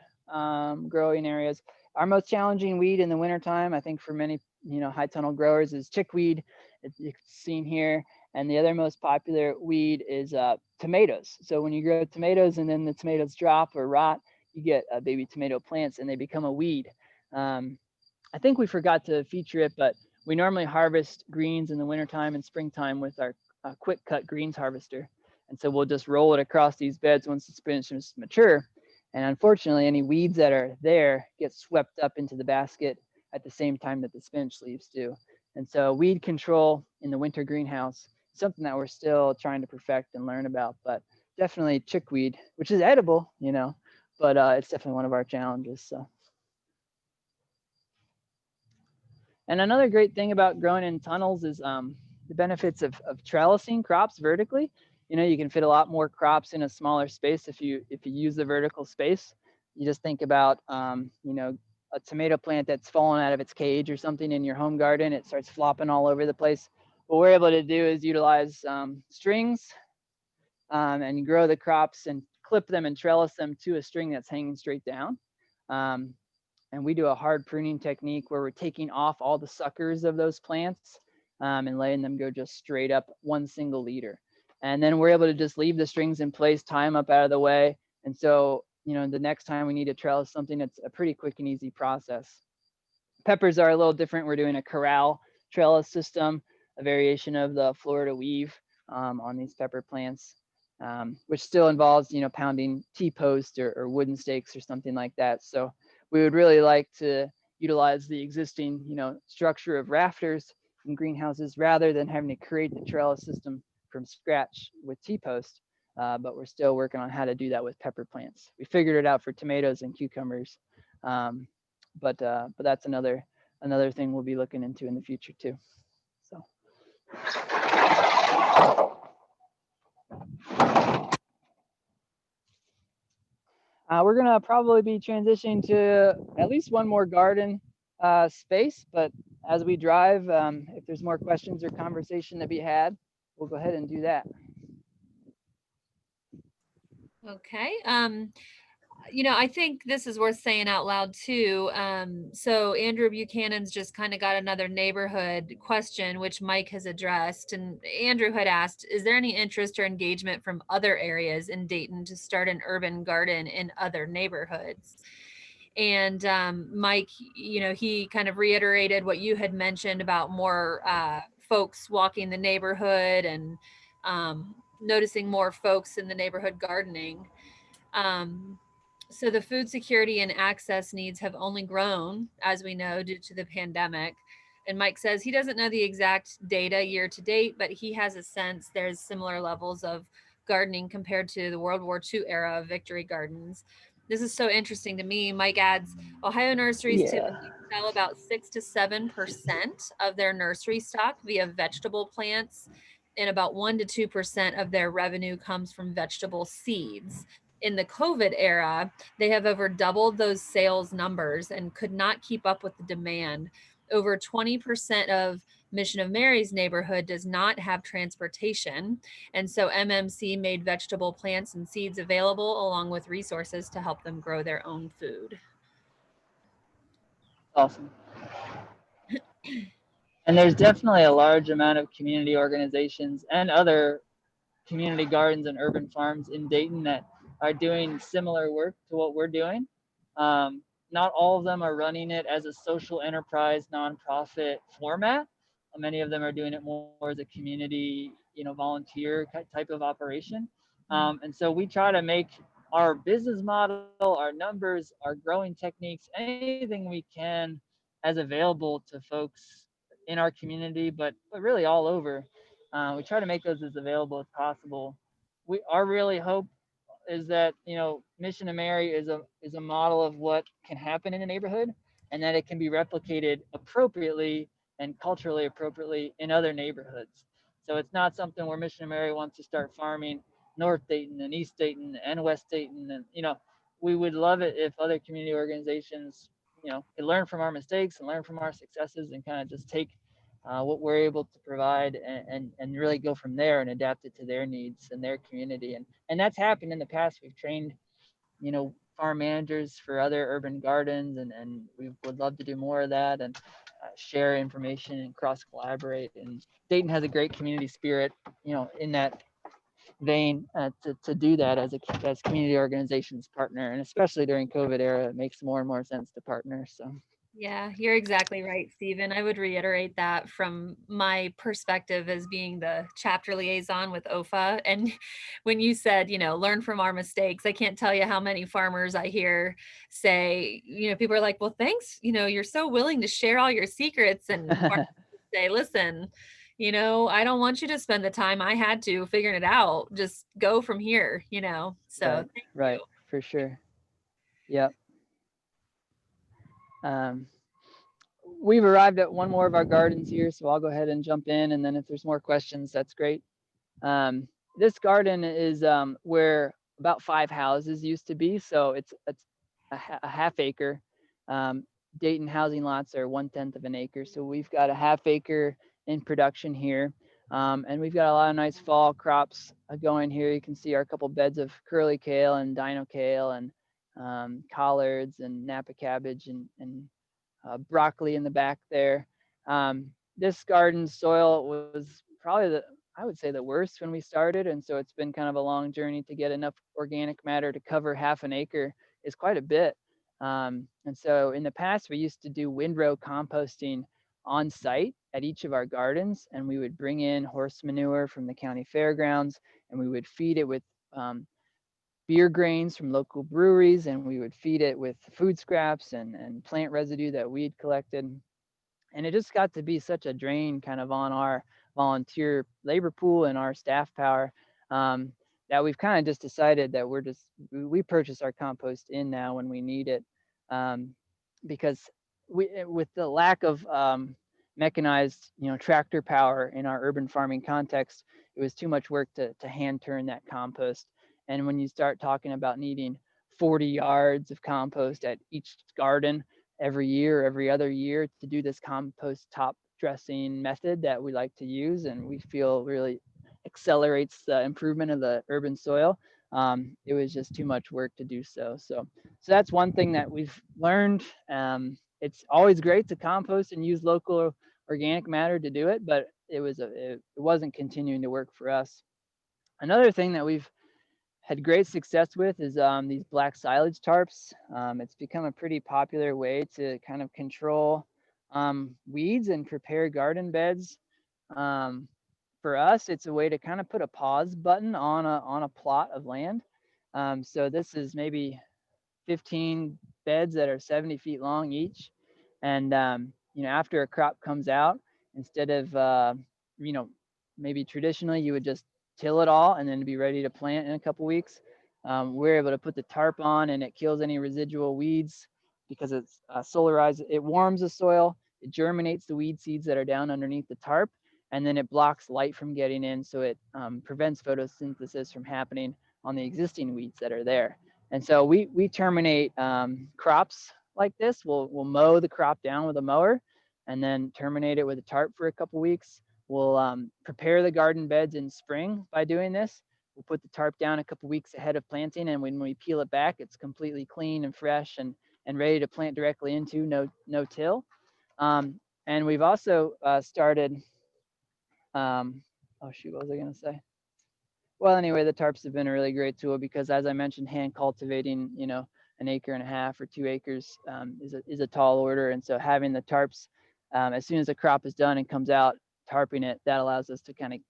growing areas. Our most challenging weed in the wintertime, I think for many high tunnel growers, is chickweed It's seen here. And the other most popular weed is tomatoes. So when you grow tomatoes and then the tomatoes drop or rot, you get baby tomato plants and they become a weed. I think we forgot to feature it, but we normally harvest greens in the wintertime and springtime with our quick cut greens harvester. And so we'll just roll it across these beds once the spinach is mature. And unfortunately, any weeds that are there get swept up into the basket at the same time that the spinach leaves do. And so weed control in the winter greenhouse is something that we're still trying to perfect and learn about, but definitely chickweed, which is edible, you know, but it's definitely one of our challenges. So. And another great thing about growing in tunnels is the benefits of trellising crops vertically. You know, you can fit a lot more crops in a smaller space if you use the vertical space. You just think about, you know, a tomato plant that's fallen out of its cage or something in your home garden. It starts flopping all over the place. What we're able to do is utilize strings and grow the crops and clip them and trellis them to a string that's hanging straight down. And we do a hard pruning technique where we're taking off all the suckers of those plants and letting them go just straight up one single leader. And then we're able to just leave the strings in place, tie them up out of the way. And so, you know, the next time we need to trellis something, it's a pretty quick and easy process. Peppers are a little different. We're doing a corral trellis system, a variation of the Florida weave on these pepper plants, which still involves, you know, pounding T-post or wooden stakes or something like that. So we would really like to utilize the existing, you know, structure of rafters in greenhouses rather than having to create the trellis system from scratch with T-post. But we're still working on how to do that with pepper plants. We figured it out for tomatoes and cucumbers, but that's another thing we'll be looking into in the future too. So. We're gonna probably be transitioning to at least one more garden space, but as we drive, if there's more questions or conversation to be had, we'll go ahead and do that. Okay. You know, I think this is worth saying out loud too. So Andrew Buchanan's just kind of got another neighborhood question, which Mike has addressed. And Andrew had asked, is there any interest or engagement from other areas in Dayton to start an urban garden in other neighborhoods? And Mike, you know, he kind of reiterated what you had mentioned about more folks walking the neighborhood and noticing more folks in the neighborhood gardening. Um, so the food security and access needs have only grown, as we know, due to the pandemic. And Mike says he doesn't know the exact data year to date, but he has a sense there's similar levels of gardening compared to the World War II era of victory gardens. This is so interesting to me. Mike adds, Ohio nurseries typically sell about 6 to 7% of their nursery stock via vegetable plants, and about 1 to 2% of their revenue comes from vegetable seeds. In the COVID era, they have over doubled those sales numbers and could not keep up with the demand. Over 20% of Mission of Mary's neighborhood does not have transportation. And so MMC made vegetable plants and seeds available along with resources to help them grow their own food. Awesome. And there's definitely a large amount of community organizations and other community gardens and urban farms in Dayton that are doing similar work to what we're doing. Not all of them are running it as a social enterprise nonprofit format. Many of them are doing it more as a community, you know, volunteer type of operation. And so we try to make our business model, our numbers, our growing techniques, anything we can as available to folks in our community, but really all over. We try to make those as available as possible. Our really hope is that, you know, Mission of Mary is a model of what can happen in a neighborhood, and that it can be replicated appropriately and culturally appropriately in other neighborhoods. So it's not something where Mission of Mary wants to start farming North Dayton and East Dayton and West Dayton, and, you know, we would love it if other community organizations, you know, could learn from our mistakes and learn from our successes and kind of just take what we're able to provide and really go from there and adapt it to their needs and their community. And that's happened in the past. We've trained, you know, farm managers for other urban gardens, and we would love to do more of that. And share information and cross collaborate. And Dayton has a great community spirit, in that vein, to do that as community organizations partner, and especially during COVID era, it makes more and more sense to partner. So. Yeah, you're exactly right, Stephen. I would reiterate that from my perspective as being the chapter liaison with OFA. And when you said, learn from our mistakes, I can't tell you how many farmers I hear say, people are like, well, thanks, you're so willing to share all your secrets. And farmers say, listen, I don't want you to spend the time I had to figuring it out. Just go from here, So Right, thank right, you. for sure. Yep. We've arrived at one more of our gardens here, so I'll go ahead and jump in, and then if there's more questions, that's great. This garden is where about 5 houses used to be, so it's a half acre. Dayton housing lots are 1/10 of an acre, so we've got a half acre in production here, and we've got a lot of nice fall crops going here. You can see our couple beds of curly kale and dino kale and collards and Napa cabbage and broccoli in the back there. This garden soil was probably I would say the worst when we started. And so it's been kind of a long journey to get enough organic matter to cover half an acre is quite a bit. And so in the past, we used to do windrow composting on site at each of our gardens, and we would bring in horse manure from the county fairgrounds, and we would feed it with beer grains from local breweries, and we would feed it with food scraps and plant residue that we'd collected. And it just got to be such a drain kind of on our volunteer labor pool and our staff power, that we've kind of just decided that we purchase our compost in now when we need it, because with the lack of mechanized tractor power in our urban farming context, it was too much work to hand turn that compost. And when you start talking about needing 40 yards of compost at each garden every year, every other year, to do this compost top dressing method that we like to use, and we feel really accelerates the improvement of the urban soil, it was just too much work to do so. So that's one thing that we've learned. It's always great to compost and use local organic matter to do it, but it wasn't continuing to work for us. Another thing that we've had great success with is these black silage tarps. It's become a pretty popular way to kind of control weeds and prepare garden beds. For us, it's a way to kind of put a pause button on a plot of land. So this is maybe 15 beds that are 70 feet long each. And, after a crop comes out, instead of, maybe traditionally you would just till it all and then be ready to plant in a couple weeks. We're able to put the tarp on, and it kills any residual weeds because it's solarized. It warms the soil, it germinates the weed seeds that are down underneath the tarp, and then it blocks light from getting in. So it prevents photosynthesis from happening on the existing weeds that are there. And so we terminate crops like this. We'll mow the crop down with a mower and then terminate it with a tarp for a couple weeks. We'll prepare the garden beds in spring by doing this. We'll put the tarp down a couple weeks ahead of planting, and when we peel it back, it's completely clean and fresh and ready to plant directly into, no till. And we've also started, oh shoot, what was I gonna say? Well, anyway, the tarps have been a really great tool because, as I mentioned, hand cultivating, an acre and a half or 2 acres is a tall order. And so having the tarps, as soon as the crop is done and comes out, tarping it, that allows us to kind of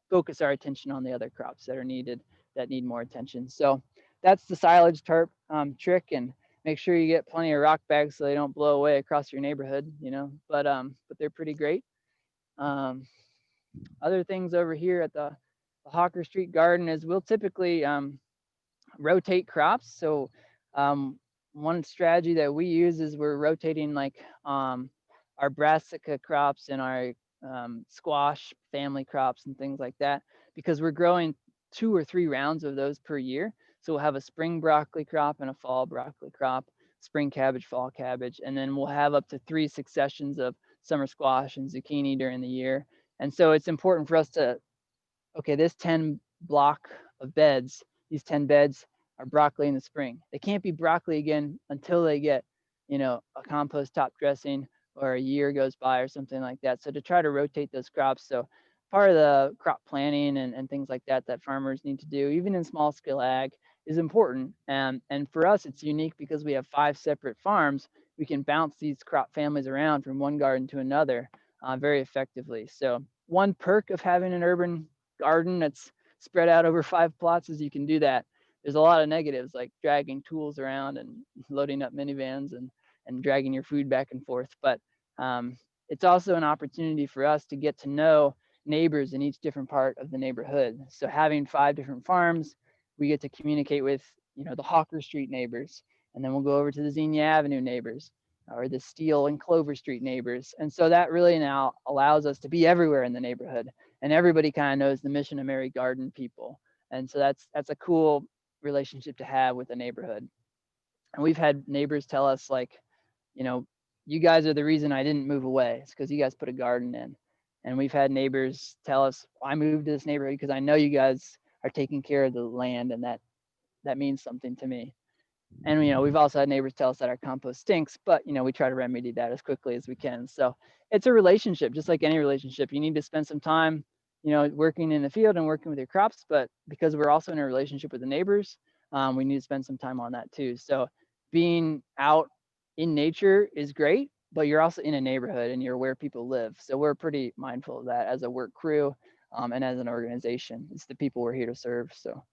focus our attention on the other crops that are needed, that need more attention. So that's the silage tarp trick. And make sure you get plenty of rock bags so they don't blow away across your neighborhood, but they're pretty great. Other things over here at the Hawker Street Garden is we'll typically rotate crops. So one strategy that we use is we're rotating like our brassica crops and our squash family crops and things like that, because we're growing 2 or 3 rounds of those per year. So we'll have a spring broccoli crop and a fall broccoli crop, spring cabbage, fall cabbage, and then we'll have up to 3 successions of summer squash and zucchini during the year. And so it's important for us to, okay, this 10 block of beds, these 10 beds are broccoli in the spring. They can't be broccoli again until they get, a compost top dressing or a year goes by or something like that. So to try to rotate those crops. So part of the crop planning and things like that that farmers need to do, even in small scale ag, is important. And for us, it's unique because we have 5 separate farms. We can bounce these crop families around from one garden to another very effectively. So one perk of having an urban garden that's spread out over 5 plots is you can do that. There's a lot of negatives like dragging tools around and loading up minivans and dragging your food back and forth. But it's also an opportunity for us to get to know neighbors in each different part of the neighborhood. So having 5 different farms, we get to communicate with, the Hawker Street neighbors, and then we'll go over to the Xenia Avenue neighbors or the Steel and Clover Street neighbors. And so that really now allows us to be everywhere in the neighborhood, and everybody kind of knows the Mission of Mary Garden people. And so that's a cool relationship to have with the neighborhood. And we've had neighbors tell us like, you guys are the reason I didn't move away. It's because you guys put a garden in. And we've had neighbors tell us, I moved to this neighborhood because I know you guys are taking care of the land, and that means something to me. And we've also had neighbors tell us that our compost stinks, but we try to remedy that as quickly as we can. So it's a relationship, just like any relationship. You need to spend some time, working in the field and working with your crops, but because we're also in a relationship with the neighbors, we need to spend some time on that too. So being out in nature is great, but you're also in a neighborhood and you're where people live. So we're pretty mindful of that as a work crew and as an organization. It's the people we're here to serve. So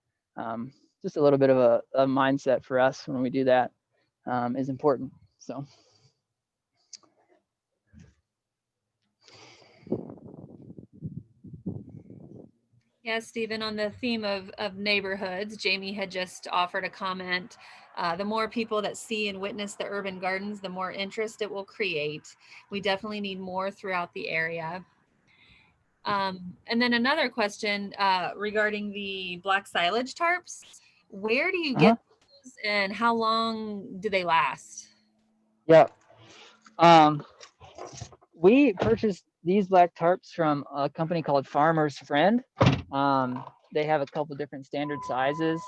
just a little bit of a mindset for us when we do that is important. So. Yeah, Stephen, on the theme of neighborhoods, Jamie had just offered a comment. The more people that see and witness the urban gardens, the more interest it will create. We definitely need more throughout the area. And then another question regarding the black silage tarps. Where do you get those, and how long do they last? Yeah. We purchased these black tarps from a company called Farmer's Friend. They have a couple different standard sizes.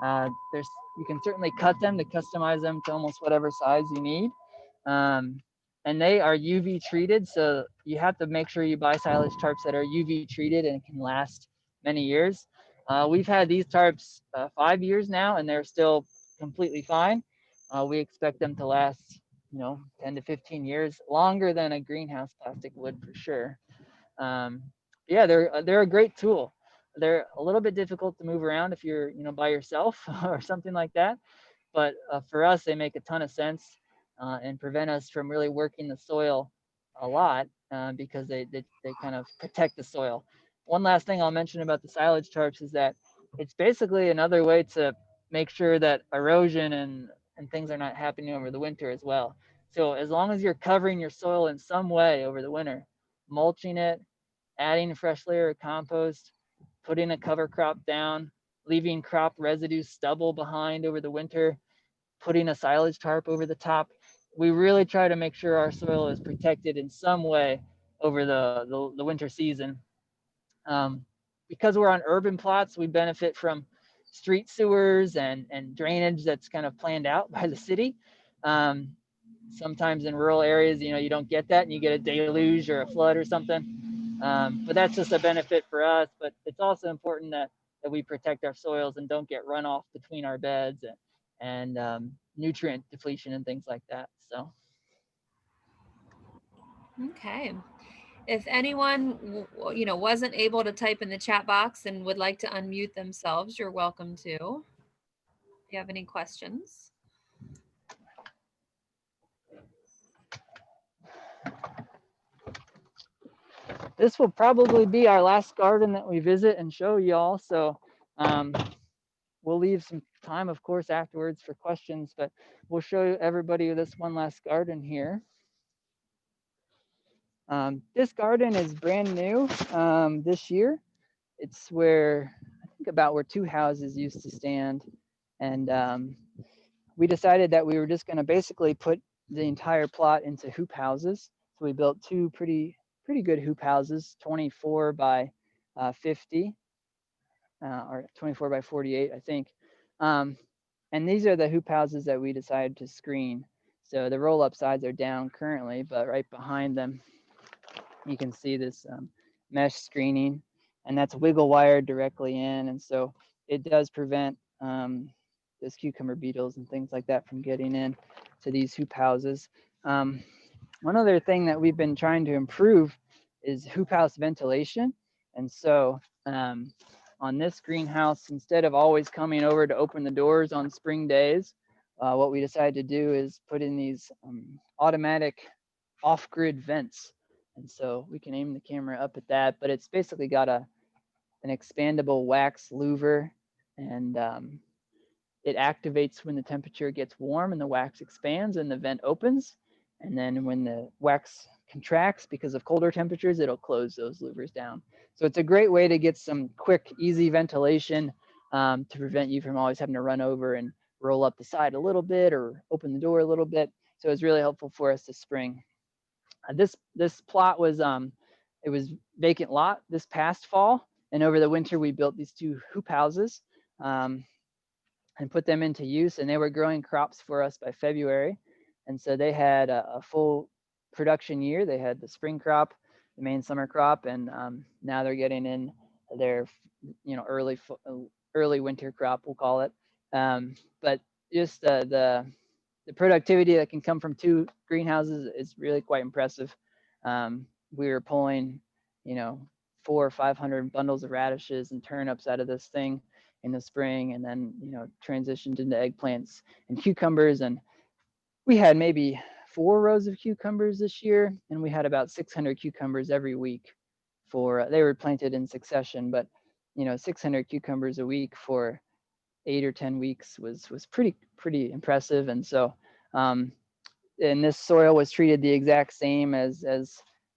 You can certainly cut them to customize them to almost whatever size you need. And they are UV treated, so you have to make sure you buy silage tarps that are UV treated and can last many years. We've had these tarps 5 years now, and they're still completely fine. We expect them to last 10 to 15 years, longer than a greenhouse plastic would for sure. Yeah, they're a great tool. They're a little bit difficult to move around if you're by yourself or something like that, but for us they make a ton of sense and prevent us from really working the soil a lot because they kind of protect the soil. One last thing I'll mention about the silage tarps is that it's basically another way to make sure that erosion and things are not happening over the winter as well. So as long as you're covering your soil in some way over the winter, mulching it, adding a fresh layer of compost, putting a cover crop down, leaving crop residue stubble behind over the winter, putting a silage tarp over the top, we really try to make sure our soil is protected in some way over the winter season. Because we're on urban plots, we benefit from street sewers and drainage that's kind of planned out by the city. Sometimes in rural areas, you don't get that and you get a deluge or a flood or something. But that's just a benefit for us. But it's also important that we protect our soils and don't get runoff between our beds and nutrient depletion and things like that. So. Okay. If anyone wasn't able to type in the chat box and would like to unmute themselves, you're welcome to. If you have any questions. This will probably be our last garden that we visit and show y'all. So we'll leave some time, of course, afterwards for questions, but we'll show everybody this one last garden here. This garden is brand new this year. It's where, I think about where 2 houses used to stand. And we decided that we were just gonna basically put the entire plot into hoop houses. So we built 2 pretty good hoop houses, 24 by 50 or 24 by 48, I think. And these are the hoop houses that we decided to screen. So the roll-up sides are down currently, but right behind them, you can see this mesh screening, and that's wiggle wired directly in. And so it does prevent those cucumber beetles and things like that from getting in to these hoop houses. One other thing that we've been trying to improve is hoop house ventilation. And so on this greenhouse, instead of always coming over to open the doors on spring days, what we decided to do is put in these automatic off-grid vents. And so we can aim the camera up at that, but it's basically got an expandable wax louver, and it activates when the temperature gets warm and the wax expands and the vent opens. And then when the wax contracts because of colder temperatures, it'll close those louvers down. So it's a great way to get some quick, easy ventilation to prevent you from always having to run over and roll up the side a little bit or open the door a little bit. So it's really helpful for us this spring. This plot was it was vacant lot this past fall, and over the winter we built these 2 hoop houses and put them into use, and they were growing crops for us by February. And so they had a full production year. They had the spring crop, the main summer crop, and now they're getting in their early winter crop, we'll call it. But just the productivity that can come from 2 greenhouses is really quite impressive. We were pulling, 400 or 500 bundles of radishes and turnips out of this thing in the spring, and then, transitioned into eggplants and cucumbers. And we had maybe 4 rows of cucumbers this year, and we had about 600 cucumbers every week they were planted in succession, but 600 cucumbers a week for 8 or 10 weeks was pretty impressive. And so and this soil was treated the exact same as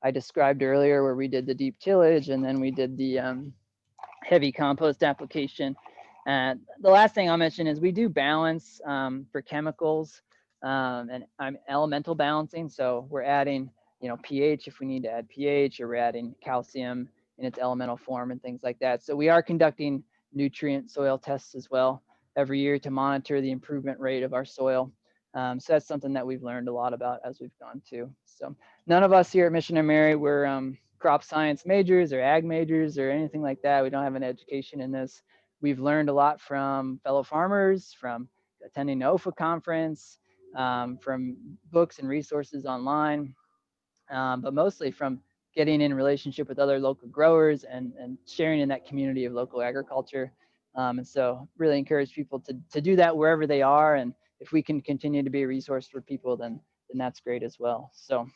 I described earlier, where we did the deep tillage and then we did the heavy compost application. And the last thing I'll mention is we do balance for chemicals and elemental balancing. So we're adding pH if we need to add pH, or we're adding calcium in its elemental form and things like that. So we are conducting nutrient soil tests as well every year to monitor the improvement rate of our soil. So that's something that we've learned a lot about as we've gone too. So none of us here at Mission of Mary were crop science majors or ag majors or anything like that. We don't have an education in this. We've learned a lot from fellow farmers, from attending the OFA conference, from books and resources online, but mostly from getting in relationship with other local growers and sharing in that community of local agriculture. And so really encourage people to do that wherever they are. And if we can continue to be a resource for people, then that's great as well. So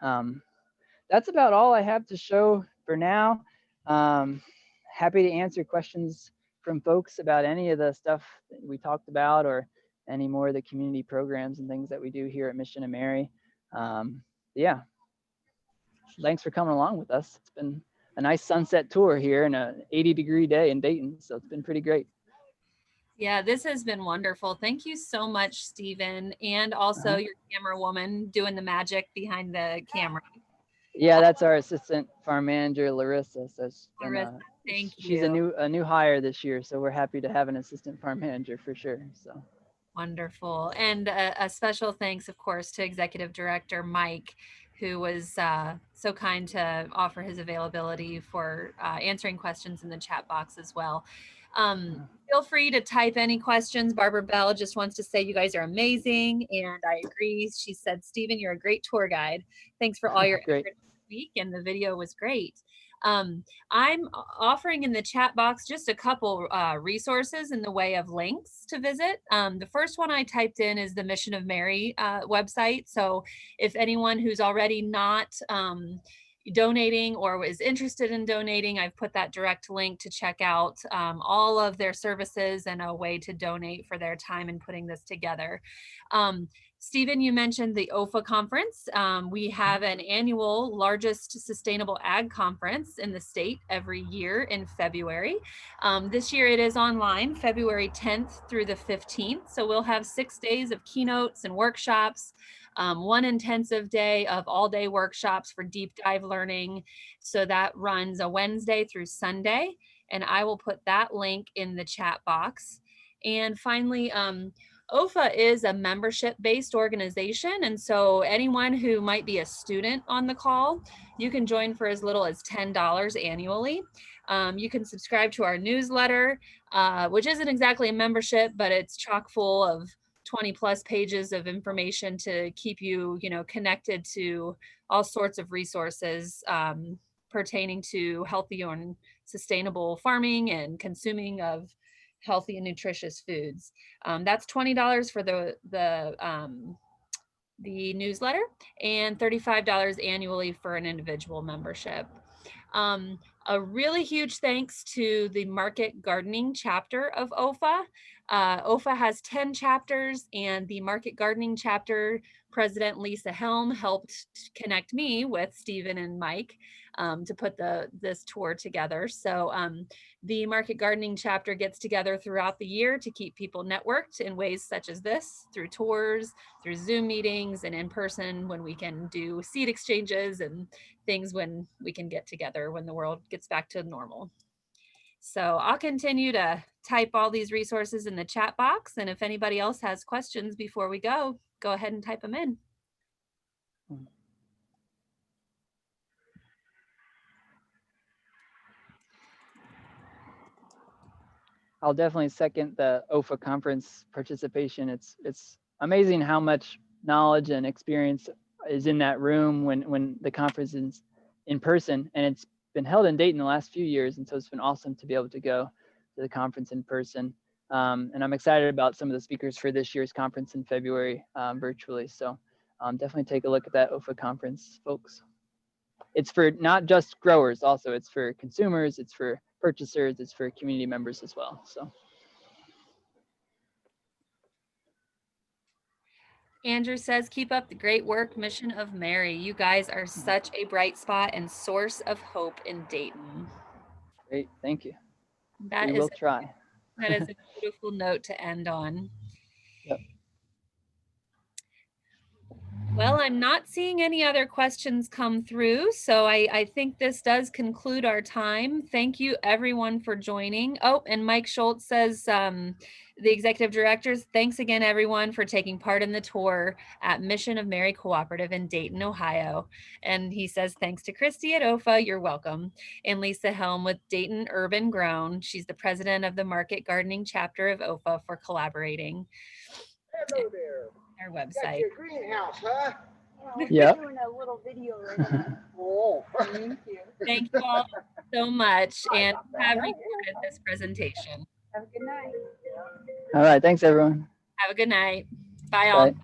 that's about all I have to show for now. Happy to answer questions from folks about any of the stuff that we talked about, or any more of the community programs and things that we do here at Mission of Mary. Yeah, thanks for coming along with us. It's been a nice sunset tour here in an 80-degree day in Dayton, so it's been pretty great. Yeah, this has been wonderful. Thank you so much, Stephen, and also your camera woman doing the magic behind the camera. Yeah, that's our assistant farm manager, Larissa. So Larissa, thank you. She's a new hire this year, so we're happy to have an assistant farm manager for sure. So wonderful. And a special thanks, of course, to Executive Director Mike, who was so kind to offer his availability for answering questions in the chat box as well. Feel free to type any questions. Barbara Bell just wants to say you guys are amazing, and I agree. She said, Stephen, you're a great tour guide. Thanks for all your effort this week, and the video was great. I'm offering in the chat box just a couple resources in the way of links to visit. The first one I typed in is the Mission of Mary website. So if anyone who's already not donating or is interested in donating, I've put that direct link to check out all of their services and a way to donate for their time in putting this together. Stephen, you mentioned the OFA conference. We have an annual largest sustainable ag conference in the state every year in February. This year it is online, February 10th through the 15th. So we'll have 6 days of keynotes and workshops, one intensive day of all-day workshops for deep dive learning. So that runs a Wednesday through Sunday, and I will put that link in the chat box. And finally, OFA is a membership-based organization, and so anyone who might be a student on the call, you can join for as little as $10 annually. You can subscribe to our newsletter, which isn't exactly a membership, but it's chock full of 20 plus pages of information to keep you, connected to all sorts of resources pertaining to healthy and sustainable farming and consuming of healthy and nutritious foods. That's $20 for the newsletter and $35 annually for an individual membership. A really huge thanks to the Market Gardening chapter of OFA. OFA has 10 chapters, and the Market Gardening chapter president Lisa Helm helped connect me with Stephen and Mike to put this tour together. So the Market Gardening chapter gets together throughout the year to keep people networked in ways such as this, through tours, through Zoom meetings, and in person when we can do seed exchanges and things when we can get together when the world gets back to normal. So I'll continue to type all these resources in the chat box, and if anybody else has questions before we go ahead and type them in. I'll definitely second the OFA conference participation. It's amazing how much knowledge and experience is in that room when the conference is in person, and it's been held in Dayton the last few years, and so it's been awesome to be able to go to the conference in person. And I'm excited about some of the speakers for this year's conference in February virtually. So definitely take a look at that OFA conference, folks. It's for not just growers, also it's for consumers, it's for purchasers, it's for community members as well. So Andrew says, keep up the great work, Mission of Mary. You guys are such a bright spot and source of hope in Dayton. great, thank you. We will try. That is a beautiful note to end on. Yep. Well, I'm not seeing any other questions come through, so I think this does conclude our time. Thank you everyone for joining. Oh, and Mike Schultz says, the executive directors, thanks again everyone for taking part in the tour at Mission of Mary Cooperative in Dayton, Ohio. And he says, thanks to Christy at OFA, you're welcome. And Lisa Helm with Dayton Urban Grown. She's the president of the Market Gardening chapter of OFA for collaborating. Hello there. Our website. Got your greenhouse, huh? Yeah. Doing a little video right now. Oh, Thank you. Thank you all so much, and have recorded this presentation. Have a good night. All right, thanks everyone. Have a good night. Bye all. Bye.